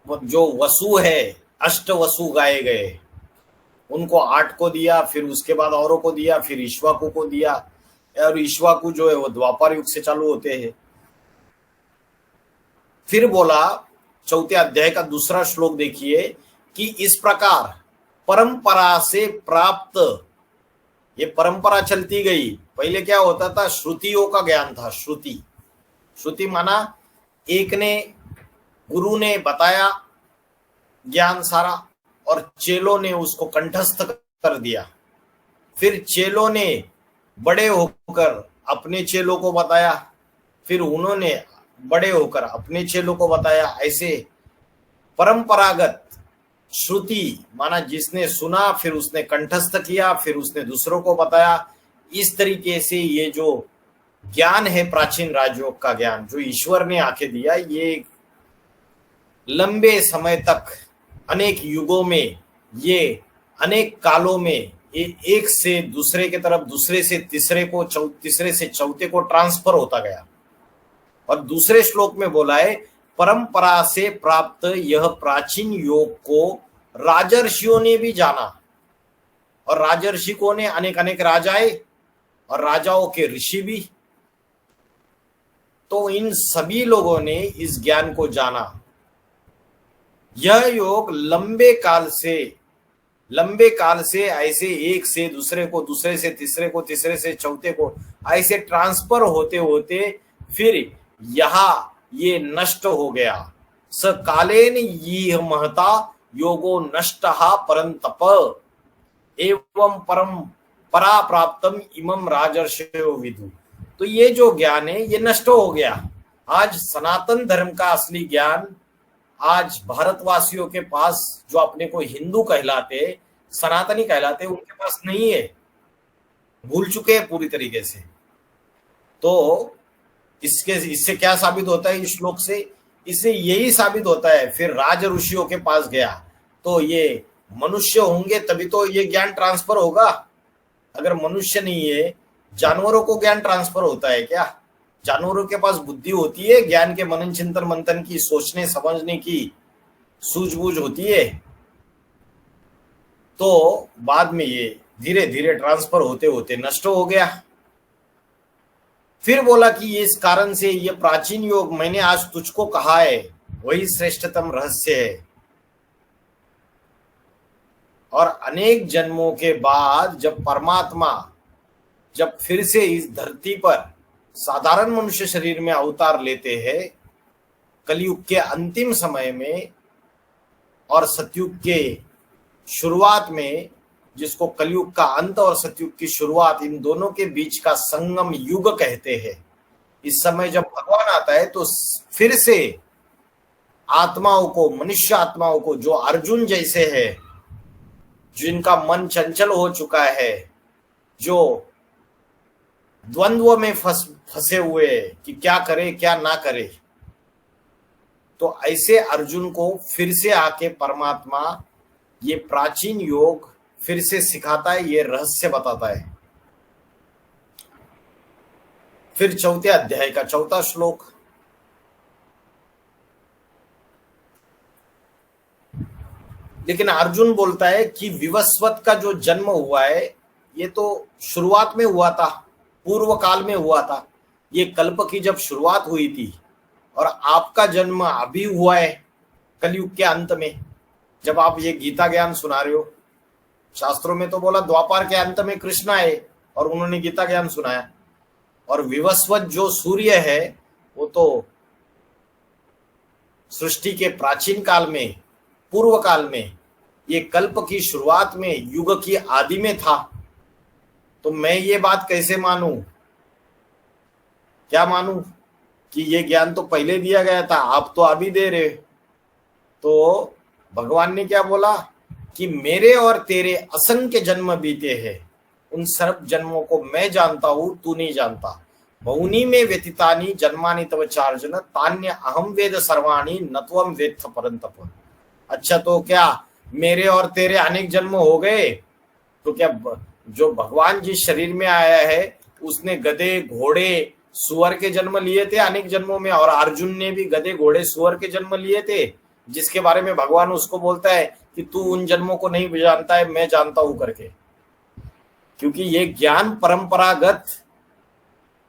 जो वसु है, अष्ट वसु गाए गए, उनको 8 को दिया, फिर उसके बाद औरों को दिया, फिर इक्ष्वाकु को दिया, और इक्ष्वाकु जो है वो द्वापर युग से चालू होते हैं। फिर बोला 4 अध्याय का दूसरा श्लोक देखिए कि इस प्रकार परंपरा से प्राप्त, ये परंपरा चलती गई। पहले क्या होता था, श्रुतियों का ज्ञान था। श्रुति माना एक ने, गुरु ने बताया ज्ञान सारा और चेलों ने उसको कंठस्थ कर दिया। फिर चेलों ने बड़े होकर अपने चेलों को बताया, फिर उन्होंने बड़े होकर अपने चेलों को बताया। ऐसे परंपरागत श्रुति माना जिसने सुना, फिर उसने कंठस्थ किया, फिर उसने दूसरों को बताया। इस तरीके से ये जो ज्ञान है प्राचीन राजयोग का ज्ञान जो ईश्वर ने आके दिया, ये लंबे समय तक अनेक युगों में, ये अनेक कालों में, ये एक से दूसरे के तरफ, दूसरे से तीसरे को, तीसरे से चौथे को ट्रांसफर होता गया। और दूसरे श्लोक में बोला है परंपरा से प्राप्त यह प्राचीन योग को राजर्षियों ने भी जाना। और राजर्षि को ने, अनेक अनेक राजाए और राजाओं के ऋषि भी। तो इन सभी लोगों ने इस ज्ञान को जाना। यह योग लंबे काल से ऐसे एक से दूसरे को, दूसरे से तीसरे को, तीसरे से चौथे को, ऐसे ट्रांसफर होते होते फिर यहाँ ये नष्ट हो गया। स कालेन यह महता योगो नष्टः परंतप एवं परम परा प्राप्तम इमं राजर्षयो विदु। तो ये जो ज्ञान है ये नष्ट हो गया। आज सनातन धर्म का असली ज्ञान आज भारतवासियों के पास, जो अपने को हिंदू कहलाते, सनातनी कहलाते, उनके पास नहीं है, भूल चुके हैं पूरी तरीके से। तो इससे क्या साबित होता है इस श्लोक से? इससे यही साबित होता है, फिर राज ऋषियों के पास गया तो ये मनुष्य होंगे तभी तो ये ज्ञान ट्रांसफर होगा। अगर मनुष्य नहीं है, जानवरों को ज्ञान ट्रांसफर होता है क्या? जानवरों के पास बुद्धि होती है, ज्ञान के मनन चिंतन मंथन की, सोचने समझने की सूझबूझ होती है। तो बाद में ये धीरे धीरे ट्रांसफर होते होते नष्ट हो गया। फिर बोला कि इस कारण से ये प्राचीन योग मैंने आज तुझको कहा है, वही श्रेष्ठतम रहस्य है। और अनेक जन्मों के बाद जब परमात्मा जब फिर से इस धरती पर साधारण मनुष्य शरीर में अवतार लेते हैं, कलयुग के अंतिम समय में और सतयुग के शुरुआत में, जिसको कलयुग का अंत और सतयुग की शुरुआत, इन दोनों के बीच का संगम युग कहते हैं। इस समय जब भगवान आता है तो फिर से आत्माओं को, मनुष्य आत्माओं को, जो अर्जुन जैसे है, जिनका मन चंचल हो चुका है, जो द्वंद्व में फंसे हुए कि क्या करे क्या ना करे, तो ऐसे अर्जुन को फिर से आके परमात्मा ये प्राचीन योग फिर से सिखाता है, ये रहस्य बताता है। फिर 4 अध्याय का 4 श्लोक, लेकिन अर्जुन बोलता है कि विवस्वत का जो जन्म हुआ है ये तो शुरुआत में हुआ था, पूर्व काल में हुआ था, ये कल्प की जब शुरुआत हुई थी, और आपका जन्म अभी हुआ है कलयुग के अंत में। जब आप ये गीता ज्ञान सुना रहे हो, शास्त्रों में तो बोला द्वापर के अंत में कृष्ण आए और उन्होंने गीता ज्ञान सुनाया। और विवस्वत जो सूर्य है वो तो सृष्टि के प्राचीन काल में, पूर्व काल में ये कल्प की शुरुआत में, युग की आदि में था, तो मैं ये बात कैसे मानूं? क्या मानूं कि ये ज्ञान तो पहले दिया गया था, आप तो अभी दे रहे? तो भगवान ने क्या बोला कि मेरे और तेरे असंख्य जन्म बीते हैं, उन सर्व जन्मों को मैं जानता हूं, तू नहीं जानता। बहुनी में व्यतीतानि जन्मानि तव चार्जन तान्य अहम वेद सर्वाणि नत्वम वेत्थ परंतप। अच्छा, तो क्या मेरे और तेरे अनेक जन्म हो गए? तो क्या जो भगवान जिस शरीर में आया है उसने गधे घोड़े सुअर के जन्म लिए थे अनेक जन्मों में, और अर्जुन ने भी गधे घोड़े सुअर के जन्म लिए थे, जिसके बारे में भगवान उसको बोलता है कि तू उन जन्मों को नहीं जानता है, मैं जानता हूं करके। क्योंकि ये ज्ञान परंपरागत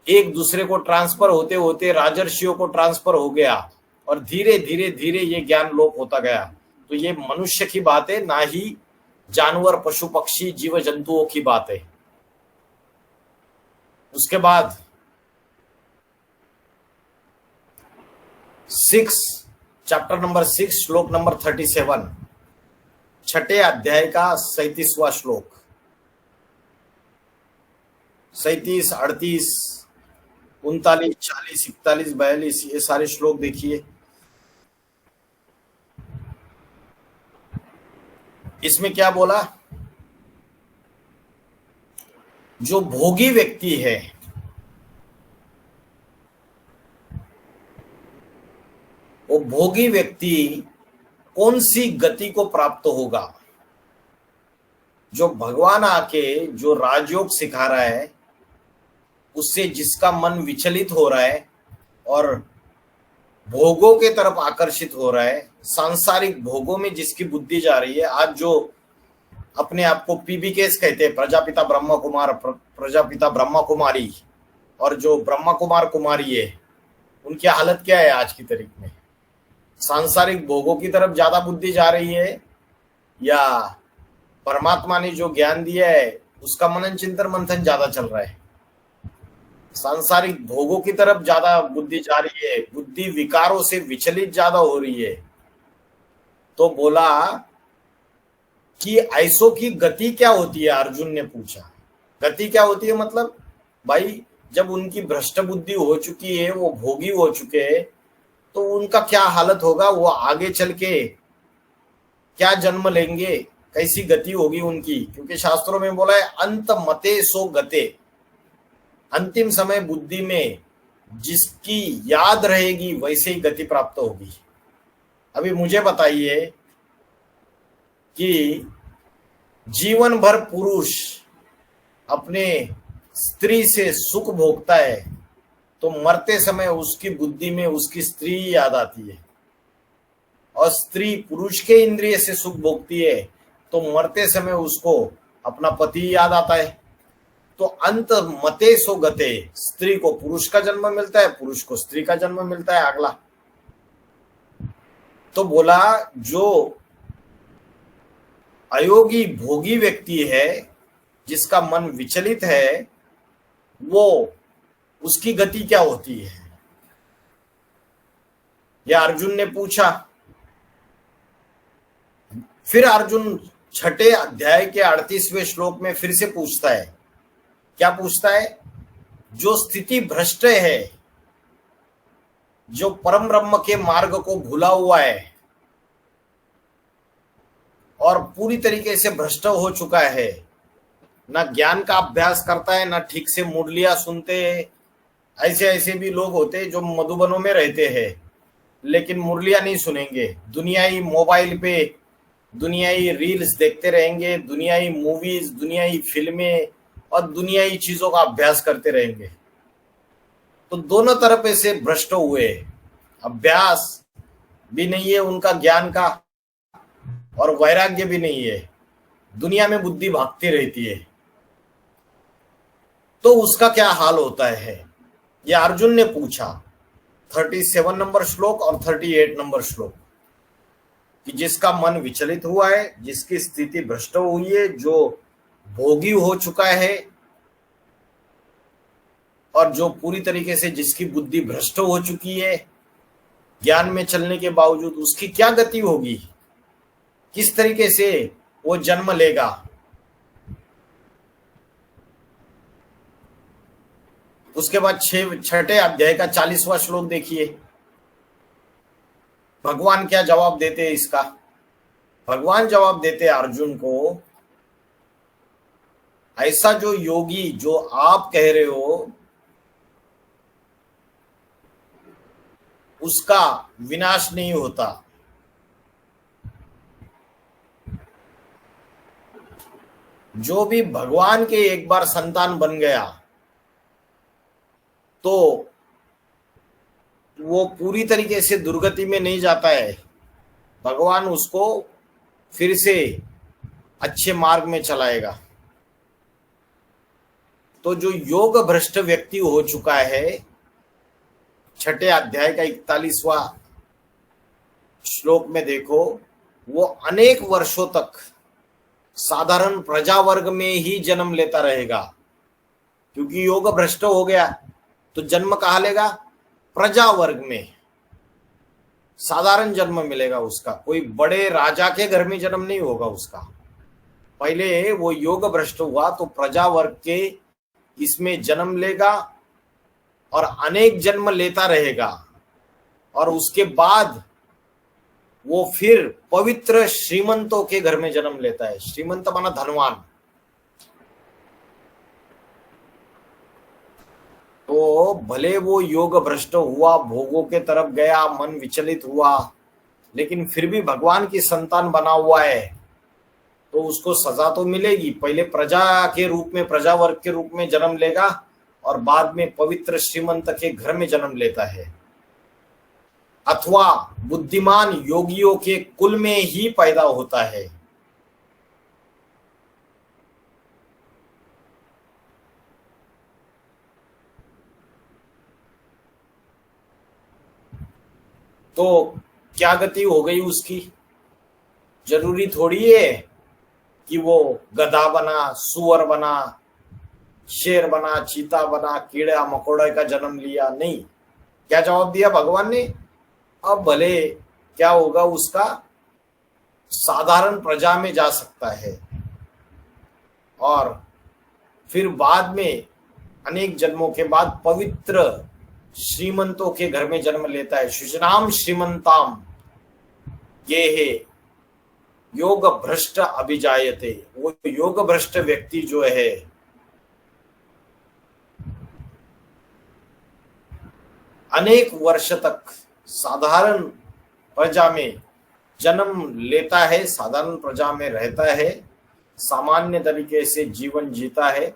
एक दूसरे को ट्रांसफर होते होते राजर्षियों को ट्रांसफर हो गया, और धीरे धीरे धीरे ये ज्ञान लोप होता गया। तो ये मनुष्य की बात है, ना ही जानवर पशु पक्षी जीव जंतुओं की बात है। उसके बाद 6 चैप्टर नंबर 6 श्लोक नंबर 37, छठे अध्याय का 37वां श्लोक। 37, 38, 39, 40, 41, 42 ये सारे श्लोक देखिए। इसमें क्या बोला? जो भोगी व्यक्ति है, वो भोगी व्यक्ति कौन सी गति को प्राप्त होगा? जो भगवान आके जो राजयोग सिखा रहा है, उससे जिसका मन विचलित हो रहा है और भोगों के तरफ आकर्षित हो रहा है, सांसारिक भोगों में जिसकी बुद्धि जा रही है। आज जो अपने आप को पीबीकेस कहते हैं, प्रजापिता ब्रह्मा कुमार, प्रजापिता ब्रह्मा कुमारी, और जो ब्रह्मा कुमार कुमारी है, उनकी हालत क्या है आज की तारीख में? सांसारिक भोगों की तरफ ज्यादा बुद्धि जा रही है, या परमात्मा ने जो ज्ञान दिया है उसका मनन चिंतन मंथन ज्यादा चल रहा है? सांसारिक भोगों की तरफ ज्यादा बुद्धि जा रही है, बुद्धि विकारों से विचलित ज्यादा हो रही है। तो बोला कि ऐसों की गति क्या होती है? अर्जुन ने पूछा, गति क्या होती है? मतलब भाई, जब उनकी भ्रष्ट बुद्धि हो चुकी है, वो भोगी हो चुके हैं, तो उनका क्या हालत होगा? वो आगे चल के क्या जन्म लेंगे? कैसी गति होगी उनकी? क्योंकि शास्त्रों में बोला है अंत मते सो गते, अंतिम समय बुद्धि में जिसकी याद रहेगी वैसे ही गति प्राप्त होगी। अभी मुझे बताइए कि जीवन भर पुरुष अपने स्त्री से सुख भोगता है, तो मरते समय उसकी बुद्धि में उसकी स्त्री याद आती है, और स्त्री पुरुष के इंद्रिय से सुख भोगती है, तो मरते समय उसको अपना पति याद आता है। तो अंत मते सो गते, स्त्री को पुरुष का जन्म मिलता है, पुरुष को स्त्री का जन्म मिलता है अगला। तो बोला जो अयोगी भोगी व्यक्ति है, जिसका मन विचलित है, वो उसकी गति क्या होती है? यह अर्जुन ने पूछा। फिर अर्जुन छठे अध्याय के 38वें श्लोक में फिर से पूछता है। क्या पूछता है? जो स्थिति भ्रष्ट है, जो परम ब्रह्म के मार्ग को भूला हुआ है और पूरी तरीके से भ्रष्ट हो चुका है, ना ज्ञान का अभ्यास करता है, ना ठीक से मुरलियां सुनते हैं। ऐसे ऐसे भी लोग होते हैं जो मधुबनों में रहते हैं लेकिन मुरलियां नहीं सुनेंगे, दुनियाई मोबाइल पे दुनियाई रील्स देखते रहेंगे, दुनियाई मूवीज, दुनियाई फिल्में और दुनियाई चीजों का अभ्यास करते रहेंगे। तो दोनों तरफ ऐसे भ्रष्ट हुए, अभ्यास भी नहीं है उनका ज्ञान का, और वैराग्य भी नहीं है, दुनिया में बुद्धि भागती रहती है। तो उसका क्या हाल होता है, यह अर्जुन ने पूछा। 37 नंबर श्लोक और 38 नंबर श्लोक, कि जिसका मन विचलित हुआ है, जिसकी स्थिति भ्रष्ट हुई है, जो भोगी हो चुका है, और जो पूरी तरीके से जिसकी बुद्धि भ्रष्ट हो चुकी है, ज्ञान में चलने के बावजूद उसकी क्या गति होगी? किस तरीके से वो जन्म लेगा। उसके बाद छठे अध्याय का 40वां श्लोक देखिए, भगवान क्या जवाब देते हैं इसका। भगवान जवाब देते हैं अर्जुन को, ऐसा जो योगी जो आप कह रहे हो उसका विनाश नहीं होता। जो भी भगवान के एक बार संतान बन गया तो वो पूरी तरीके से दुर्गति में नहीं जाता है, भगवान उसको फिर से अच्छे मार्ग में चलाएगा। तो जो योग भ्रष्ट व्यक्ति हो चुका है, छठे अध्याय का 41वां श्लोक में देखो, वो अनेक वर्षों तक साधारण प्रजा वर्ग में ही जन्म लेता रहेगा, क्योंकि योग भ्रष्ट हो गया तो जन्म कहाँ लेगा, प्रजा वर्ग में साधारण जन्म मिलेगा उसका, कोई बड़े राजा के घर में जन्म नहीं होगा उसका। पहले वो योग भ्रष्ट हुआ तो प्रजा वर्ग के इसमें जन्म लेगा और अनेक जन्म लेता रहेगा, और उसके बाद वो फिर पवित्र श्रीमंतों के घर में जन्म लेता है। श्रीमंत माना धनवान। तो भले वो योग भ्रष्ट हुआ, भोगों के तरफ गया, मन विचलित हुआ, लेकिन फिर भी भगवान की संतान बना हुआ है तो उसको सजा तो मिलेगी। पहले प्रजा के रूप में, प्रजा वर्ग के रूप में जन्म लेगा और बाद में पवित्र श्रीमंत के घर में जन्म लेता है, अथवा बुद्धिमान योगियों के कुल में ही पैदा होता है। तो क्या गति हो गई उसकी। जरूरी थोड़ी है कि वो गधा बना, सुअर बना, शेर बना, चीता बना, कीड़ा मकोड़ा का जन्म लिया। नहीं, क्या जवाब दिया भगवान ने, अब भले क्या होगा उसका, साधारण प्रजा में जा सकता है और फिर बाद में अनेक जन्मों के बाद पवित्र श्रीमंतों के घर में जन्म लेता है। शुचनाम श्रीमंताम ये है योग भ्रष्ट अभिजायते। वो योग भ्रष्ट व्यक्ति जो है अनेक वर्ष तक साधारण प्रजा में जन्म लेता है, साधारण प्रजा में रहता है, सामान्य तरीके से जीवन जीता है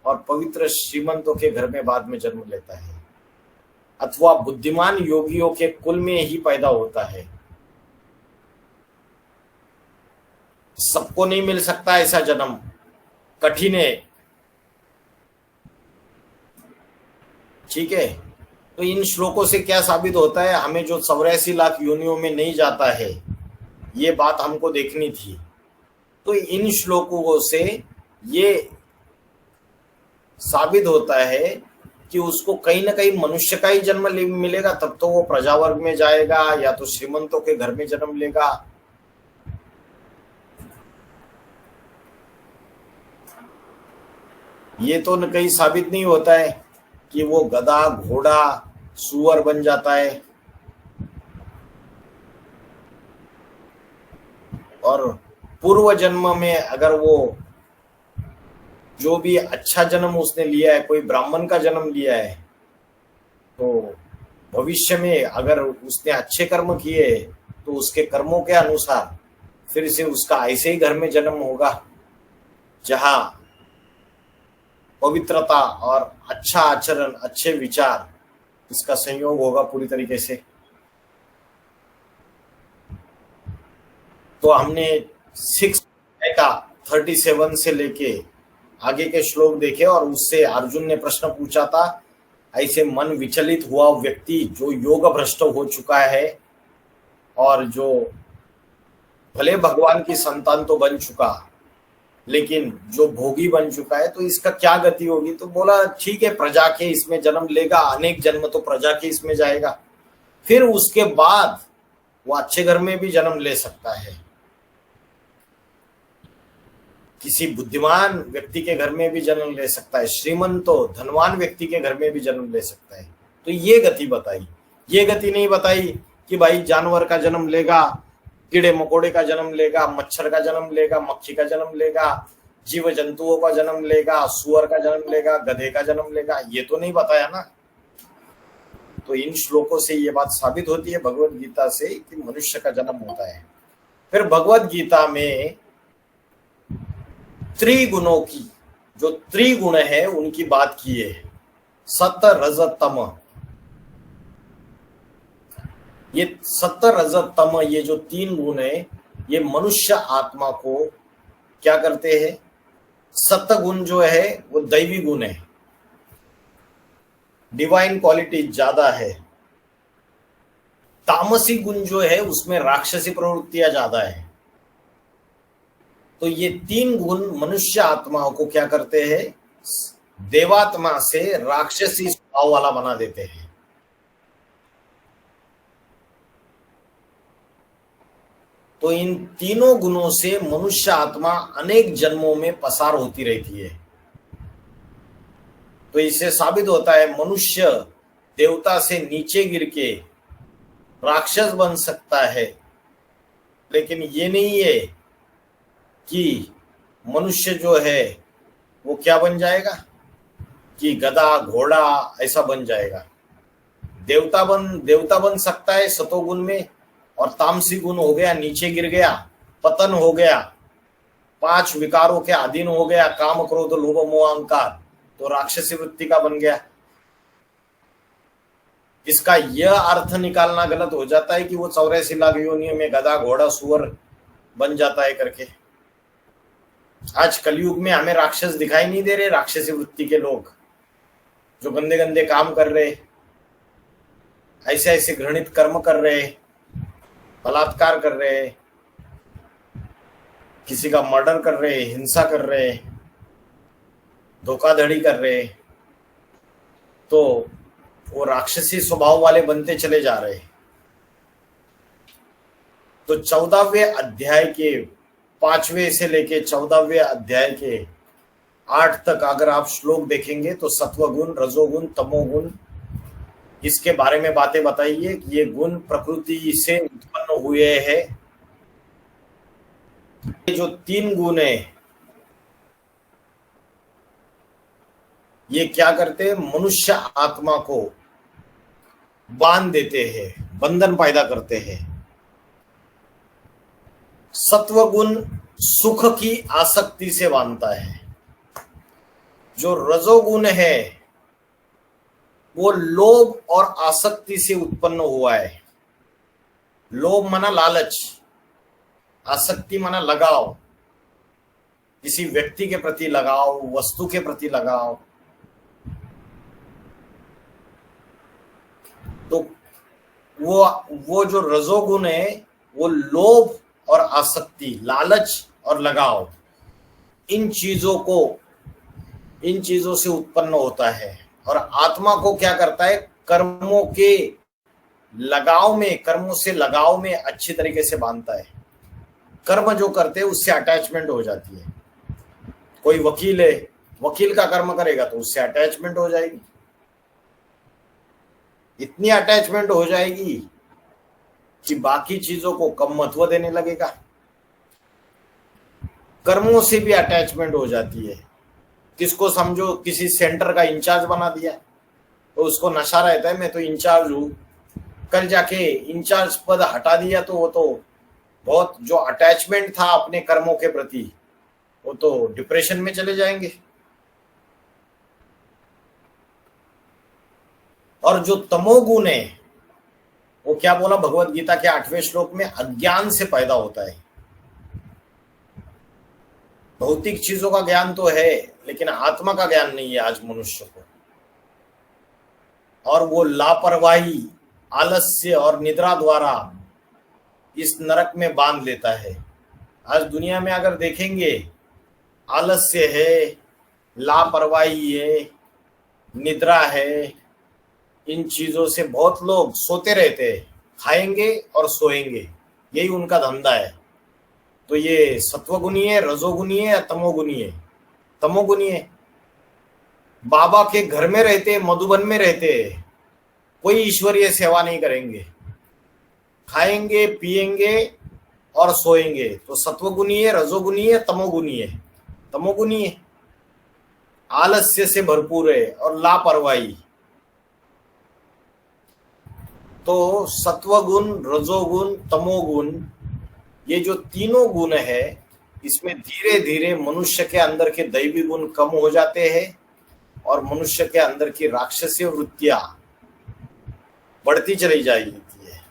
और पवित्र श्रीमंतों के घर में बाद में जन्म लेता है, अथवा बुद्धिमान योगियों के कुल में ही पैदा होता है। सबको नहीं मिल सकता ऐसा जन्म, कठिन है। ठीक है, तो इन श्लोकों से क्या साबित होता है, हमें जो 84 लाख योनियों में नहीं जाता है, ये बात हमको देखनी थी। तो इन श्लोकों से ये साबित होता है कि उसको कहीं ना कहीं मनुष्य का ही जन्म मिलेगा, तब तो वो प्रजा वर्ग में जाएगा या तो श्रीमंतों के घर में जन्म लेगा। ये तो न कहीं साबित नहीं होता है कि वो गधा, घोड़ा, सुअर बन जाता है। और पूर्व जन्म में अगर वो जो भी अच्छा जन्म उसने लिया है, कोई ब्राह्मण का जन्म लिया है, तो भविष्य में अगर उसने अच्छे कर्म किए तो उसके कर्मों के अनुसार फिर से उसका ऐसे ही घर में जन्म होगा जहां पवित्रता और अच्छा आचरण, अच्छे विचार, इसका संयोग होगा पूरी तरीके से। तो हमने 6 का 37 से लेके आगे के श्लोक देखे और उससे अर्जुन ने प्रश्न पूछा था, ऐसे मन विचलित हुआ व्यक्ति जो योग भ्रष्ट हो चुका है और जो भले भगवान की संतान तो बन चुका लेकिन जो भोगी बन चुका है, तो इसका क्या गति होगी। तो बोला ठीक है, प्रजा के इसमें जन्म लेगा, अनेक जन्म तो प्रजा के इसमें जाएगा, फिर उसके बाद वो अच्छे घर में भी जन्म ले सकता है। किसी बुद्धिमान व्यक्ति के घर में भी जन्म ले सकता है, श्रीमंत तो धनवान व्यक्ति के घर में भी जन्म ले सकता है। तो ये गति बताई, ये गति नहीं बताई कि भाई जानवर का जन्म लेगा, कीड़े मकोड़े का जन्म लेगा, मच्छर का जन्म लेगा, मक्खी का जन्म लेगा, जीव जंतुओं का जन्म लेगा, सुअर का जन्म लेगा, गधे का जन्म लेगा, ये तो नहीं बताया ना। तो इन श्लोकों से ये बात साबित होती है भगवत गीता से कि मनुष्य का जन्म होता है। फिर भगवत गीता में त्रिगुणों की, जो त्रिगुण है उनकी बात की है, सत रज तम। ये सत रज तम, ये जो तीन गुण है, ये मनुष्य आत्मा को क्या करते हैं? सतगुण जो है वो दैवी गुण है, डिवाइन क्वालिटी ज्यादा है। तामसी गुण जो है उसमें राक्षसी प्रवृत्तियां ज्यादा है। तो ये तीन गुण मनुष्य आत्मा को क्या करते हैं? देवात्मा से राक्षसी स्वभाव वाला बना देते हैं। तो इन तीनों गुणों से मनुष्य आत्मा अनेक जन्मों में पसार होती रहती है। तो इससे साबित होता है मनुष्य देवता से नीचे गिर के राक्षस बन सकता है, लेकिन ये नहीं है कि मनुष्य जो है वो क्या बन जाएगा कि गधा घोड़ा ऐसा बन जाएगा। देवता बन सकता है सतोगुण में, और तामसी गुण हो गया, नीचे गिर गया, पतन हो गया, 5 विकारों के अधीन हो गया, काम क्रोध लोभ मोह अहंकार, तो राक्षसी वृत्ति का बन गया। इसका यह अर्थ निकालना गलत हो जाता है कि वो 84 लाख योनियों में गधा घोड़ा सुअर बन जाता है करके। आज कलयुग में हमें राक्षस दिखाई नहीं दे रहे, राक्षसी वृत्ति के लोग जो गंदे गंदे काम कर रहे, ऐसे ऐसे घृणित कर्म कर रहे, बलात्कार कर रहे, किसी का मर्डर कर रहे, हिंसा कर रहे, धोखाधड़ी कर रहे, तो वो राक्षसी स्वभाव वाले बनते चले जा रहे। तो 14वें अध्याय के 5वें से लेके 14वें अध्याय के 8 तक अगर आप श्लोक देखेंगे तो सत्वगुण, रजोगुण, तमोगुण, इसके बारे में बातें बताइए कि ये गुण प्रकृति से उत्पन्न हुए हैं। ये जो 3 गुण है ये क्या करते हैं? मनुष्य आत्मा को बांध देते हैं, बंधन पैदा करते हैं। सत्वगुण सुख की आसक्ति से बांधता है। जो रजोगुण है वो लोभ और आसक्ति से उत्पन्न हुआ है। लोभ माना लालच, आसक्ति माना लगाव, किसी व्यक्ति के प्रति लगाव, वस्तु के प्रति लगाव। तो वो जो रजोगुण है वो लोभ और आसक्ति, लालच और लगाव, इन चीजों से उत्पन्न होता है। और आत्मा को क्या करता है? कर्मों के लगाव में, कर्मों से लगाव में अच्छी तरीके से बांधता है। कर्म जो करते हैं उससे अटैचमेंट हो जाती है। कोई वकील है, वकील का कर्म करेगा तो उससे अटैचमेंट हो जाएगी, इतनी अटैचमेंट हो जाएगी कि बाकी चीजों को कम महत्व देने लगेगा। कर्मों से भी अटैचमेंट हो जाती है। किसको समझो किसी सेंटर का इंचार्ज बना दिया तो उसको नशा रहता है, मैं तो इंचार्ज हूं, कल जाके इंचार्ज पद हटा दिया तो वो तो बहुत जो अटैचमेंट था अपने कर्मों के प्रति वो तो डिप्रेशन में चले जाएंगे। और जो तमोगुण है वो क्या बोला भगवत गीता के 8वें श्लोक में? अज्ञान से पैदा होता है। भौतिक चीजों का ज्ञान तो है लेकिन आत्मा का ज्ञान नहीं है आज मनुष्य को, और वो लापरवाही, आलस्य और निद्रा द्वारा इस नरक में बांध लेता है। आज दुनिया में अगर देखेंगे, आलस्य है, लापरवाही है, निद्रा है, इन चीजों से बहुत लोग सोते रहते हैं, खाएंगे और सोएंगे, यही उनका धंधा है। तो ये सत्वगुणी है, रजोगुणी है या तमोगुणी है? तमोगुणी है। बाबा के घर में रहते, मधुबन में रहते, कोई ईश्वरीय सेवा नहीं करेंगे, खाएंगे पिएंगे और सोएंगे, तो सत्वगुणी है, रजोगुणी है, तमोगुणी है? तमोगुणी है। आलस्य से भरपूर है और लापरवाही। तो सत्वगुण, रजोगुण, तमोगुण, ये जो तीनों गुण है, इसमें धीरे धीरे मनुष्य के अंदर के दैवी गुण कम हो जाते हैं और मनुष्य के अंदर की राक्षसीय वृत्तियां बढ़ती चली जाती है।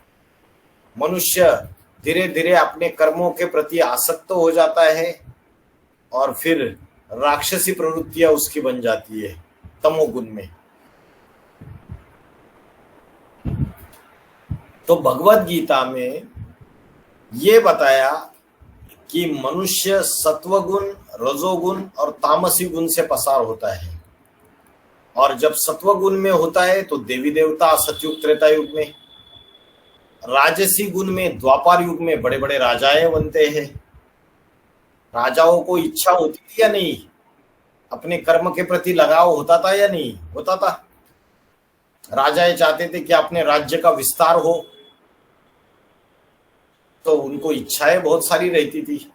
मनुष्य धीरे धीरे अपने कर्मों के प्रति आसक्त हो जाता है और फिर राक्षसी प्रवृत्तियां उसकी बन जाती है तमोगुण में। तो भगवत गीता में ये बताया कि मनुष्य सत्वगुण, रजोगुण और तामसी गुण से पसार होता है, और जब सत्वगुण में होता है तो देवी देवता सतयुग त्रेता युग में, राजसी गुण में द्वापर युग में बड़े बड़े राजाएं बनते हैं। राजाओं को इच्छा होती थी या नहीं? अपने कर्म के प्रति लगाव होता था या नहीं होता था? राजाएं चाहते थे कि अपने राज्य का विस्तार हो, तो उनको इच्छाएं बहुत सारी रहती थी।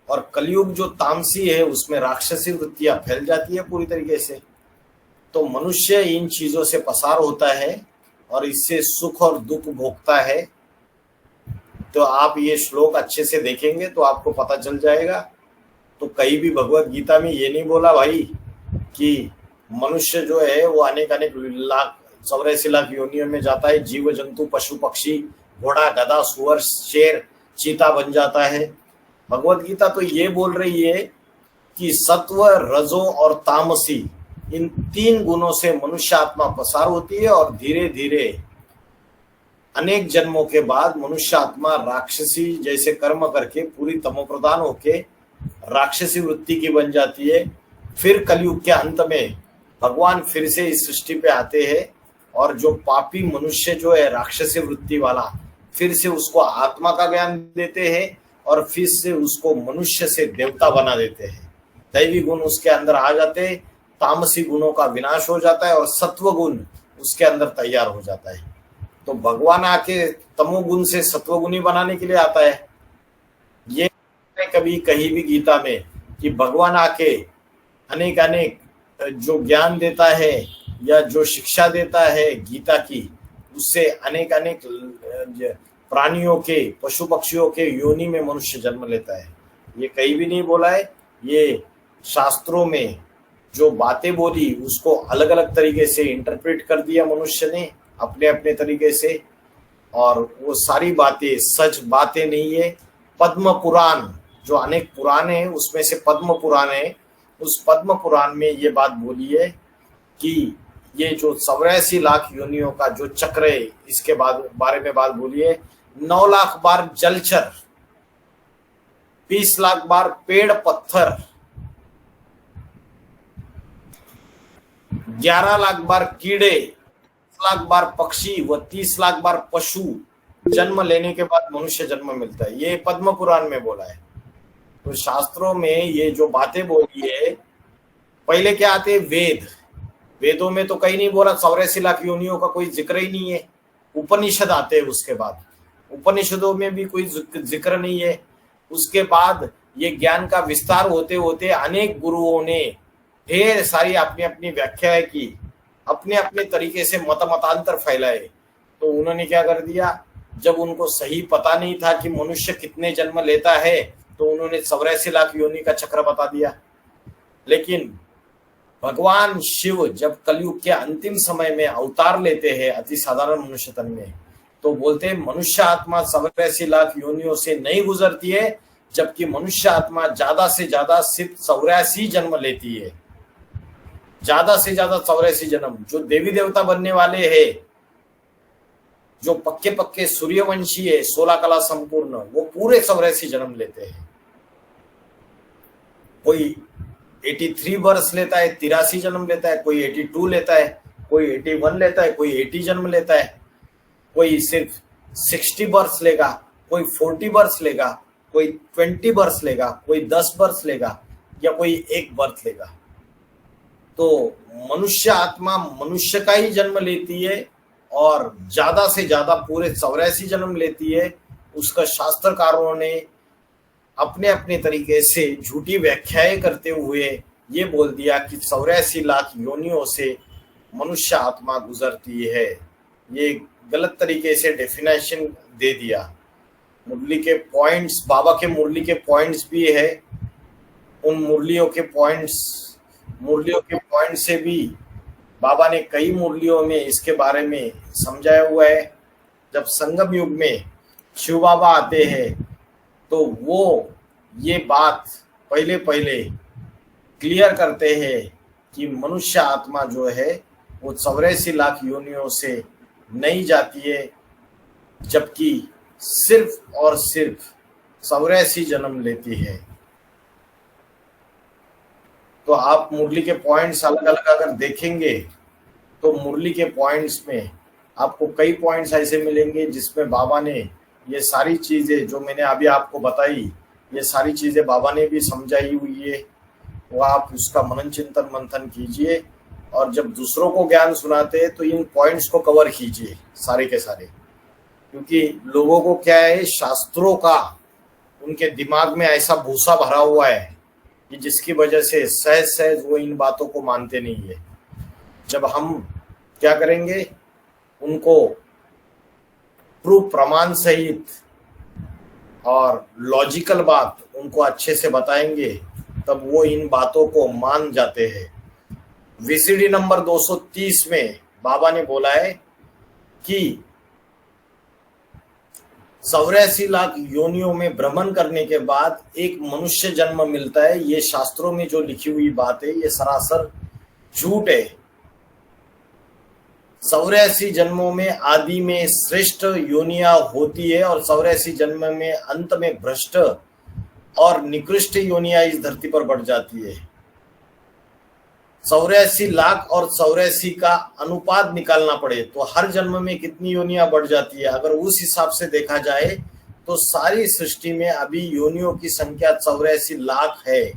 और कलयुग जो तामसी है उसमें राक्षसी वृत्तियां फैल जाती है पूरी तरीके से। तो मनुष्य इन चीजों से पसार होता है और इससे सुख और दुख भोगता है। तो आप ये श्लोक अच्छे से देखेंगे तो आपको पता चल जाएगा। तो कहीं भी भगवत गीता में ये नहीं बोला भाई कि मनुष्य जो है वो अनेक अनेक लाख 84 लाख योनियों में जाता है, जीव जंतु पशु पक्षी घोड़ा गधा सुअर शेर चीता बन जाता है। भगवत गीता तो ये बोल रही है कि सत्व, रजो और तामसी, इन तीन गुणों से मनुष्य आत्मा पसार होती है और धीरे धीरे अनेक जन्मों के बाद मनुष्य आत्मा राक्षसी जैसे कर्म करके पूरी तमोप्रधान होके राक्षसी वृत्ति की बन जाती है। फिर कलयुग के अंत में भगवान फिर से इस सृष्टि पे आते हैं और जो पापी मनुष्य जो है राक्षसी वृत्ति वाला, फिर से उसको आत्मा का ज्ञान देते हैं और फिर से उसको मनुष्य से देवता बना देते हैं। दैवी गुण उसके अंदर आ जाते हैं, तामसी गुणों का विनाश हो जाता है और सत्व गुण उसके अंदर तैयार हो जाता है। तो भगवान आके तमोगुण से सत्वगुणी बनाने के लिए आता है। ये कभी कहीं भी गीता में कि भगवान आके अनेक अनेक जो ज्ञान देता है या जो शिक्षा देता है गीता की, उससे अनेक अनेक प्राणियों के पशु पक्षियों के योनि में मनुष्य जन्म लेता है। ये कहीं भी नहीं बोला है। ये शास्त्रों में जो बातें बोली उसको अलग अलग तरीके से इंटरप्रेट कर दिया मनुष्य ने अपने अपने तरीके से, और वो सारी बातें सच बातें नहीं है। पद्म पुराण जो अनेक पुराण है उसमें से पद्म पुराण है, उस पद्म पुराण में ये बात बोली है कि ये जो 84 लाख योनियों का जो चक्र है इसके बारे में बात बोली है। 9 लाख बार जलचर, 20 लाख बार पेड़ पत्थर, 11 लाख बार कीड़े, 10 लाख बार पक्षी व 30 लाख बार पशु जन्म लेने के बाद मनुष्य जन्म मिलता है। ये पद्म पुराण में बोला है। तो शास्त्रों में ये जो बातें बोली है, पहले क्या आते वेद, वेदों में तो कहीं नहीं बोला 84 लाख योनियों का कोई जिक्र ही नहीं है। उपनिषद आते हैं उसके बाद, उपनिषदों में भी कोई जिक्र नहीं है। उसके बाद ये ज्ञान का विस्तार होते होते अनेक गुरुओं ने ढेर सारी अपनी अपनी व्याख्याएं की, अपने अपने तरीके से मतांतर फैलाए। तो उन्होंने क्या कर दिया, जब उनको सही पता नहीं था कि मनुष्य कितने जन्म लेता है, तो उन्होंने 84 लाख योनि का चक्र बता दिया। लेकिन भगवान शिव जब कलयुग के अंतिम समय में अवतार लेते हैं अति साधारण मनुष्य तन में, तो बोलते हैं मनुष्य आत्मा 84 लाख योनियों से नहीं गुजरती है, जबकि मनुष्य आत्मा ज्यादा से ज्यादा सिर्फ 84 जन्म लेती है। ज्यादा से ज्यादा 84 जन्म। जो देवी देवता बनने वाले हैं, जो पक्के पक्के सूर्यवंशी है, 16 कला संपूर्ण, वो पूरे 84 जन्म लेते हैं। कोई 83 वर्ष लेता है, 83 जन्म लेता है, कोई 82 लेता है, कोई 81 लेता है, कोई 80 जन्म लेता है, कोई सिर्फ 60 वर्ष लेगा, कोई 40 वर्ष लेगा। कोई 20 बर्थ लेगा, कोई 10 बर्थ लेगा, या कोई 1 बर्थ लेगा। तो मनुष्य आत्मा मनुष्य का ही जन्म लेती है और ज्यादा से ज्यादा पूरे 84 जन्म लेती है। उसका शास्त्रकारों ने अपने अपने तरीके से झूठी व्याख्याएं करते हुए ये बोल दिया कि 84 लाख योनियों से मनुष्य आत्मा गुजरती है। ये गलत तरीके से डेफिनेशन दे दिया। मुरली के पॉइंट्स, बाबा के मुरली के पॉइंट्स भी है। उन मुरलियों के पॉइंट से भी बाबा ने कई मुरलियों में इसके बारे में समझाया हुआ है। जब संगम युग में शिव बाबा आते हैं तो वो ये बात पहले क्लियर करते हैं कि मनुष्य आत्मा जो है वो 84 लाख योनियों से नहीं जाती है, जबकि सिर्फ और सिर्फ 84 जन्म लेती है। तो आप मुरली के पॉइंट्स अलग अलग अगर देखेंगे तो मुरली के पॉइंट्स में आपको कई पॉइंट्स ऐसे मिलेंगे जिसमें बाबा ने ये सारी चीजें जो मैंने अभी आपको बताई, ये सारी चीजें बाबा ने भी समझाई हुई है। वो आप उसका मनन चिंतन मंथन कीजिए और जब दूसरों को ज्ञान सुनाते हैं तो इन पॉइंट्स को कवर कीजिए सारे के सारे, क्योंकि लोगों को क्या है, शास्त्रों का उनके दिमाग में ऐसा भूसा भरा हुआ है कि जिसकी वजह से सहज सहज वो इन बातों को मानते नहीं है। जब हम क्या करेंगे, उनको प्रूफ प्रमाण सहित और लॉजिकल बात उनको अच्छे से बताएंगे, तब वो इन बातों को मान जाते हैं। वीसीडी नंबर 230 में बाबा ने बोला है कि 84 लाख योनियों में भ्रमण करने के बाद एक मनुष्य जन्म मिलता है। ये शास्त्रों में जो लिखी हुई बात है ये सरासर झूठ है। 84 जन्मों में आदि में श्रेष्ठ योनियां होती है और 84 जन्म में अंत में भ्रष्ट और निकृष्ट योनियां इस धरती पर बढ़ जाती है। 84 लाख और 84 का अनुपात निकालना पड़े तो हर जन्म में कितनी योनियां बढ़ जाती है। अगर उस हिसाब से देखा जाए तो सारी सृष्टि में अभी योनियों की संख्या 84 लाख है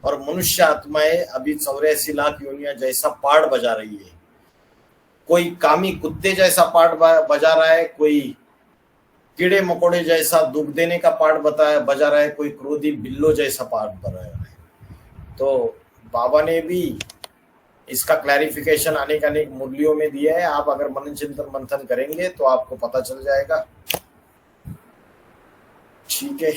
और मनुष्य आत्माएं अभी 84 लाख योनियां जैसा पाठ बजा रही है। कोई कामी कुत्ते जैसा पाठ बजा रहा है, कोई कीड़े मकोड़े जैसा दुख देने का पाठ बजा रहा है, कोई क्रोधी बिल्लो जैसा पाठ बजा रहा है। तो बाबा ने भी इसका क्लैरिफिकेशन अनेक मुरलियों में दिया है। आप अगर मनन चिंतन मंथन करेंगे तो आपको पता चल जाएगा। ठीक है।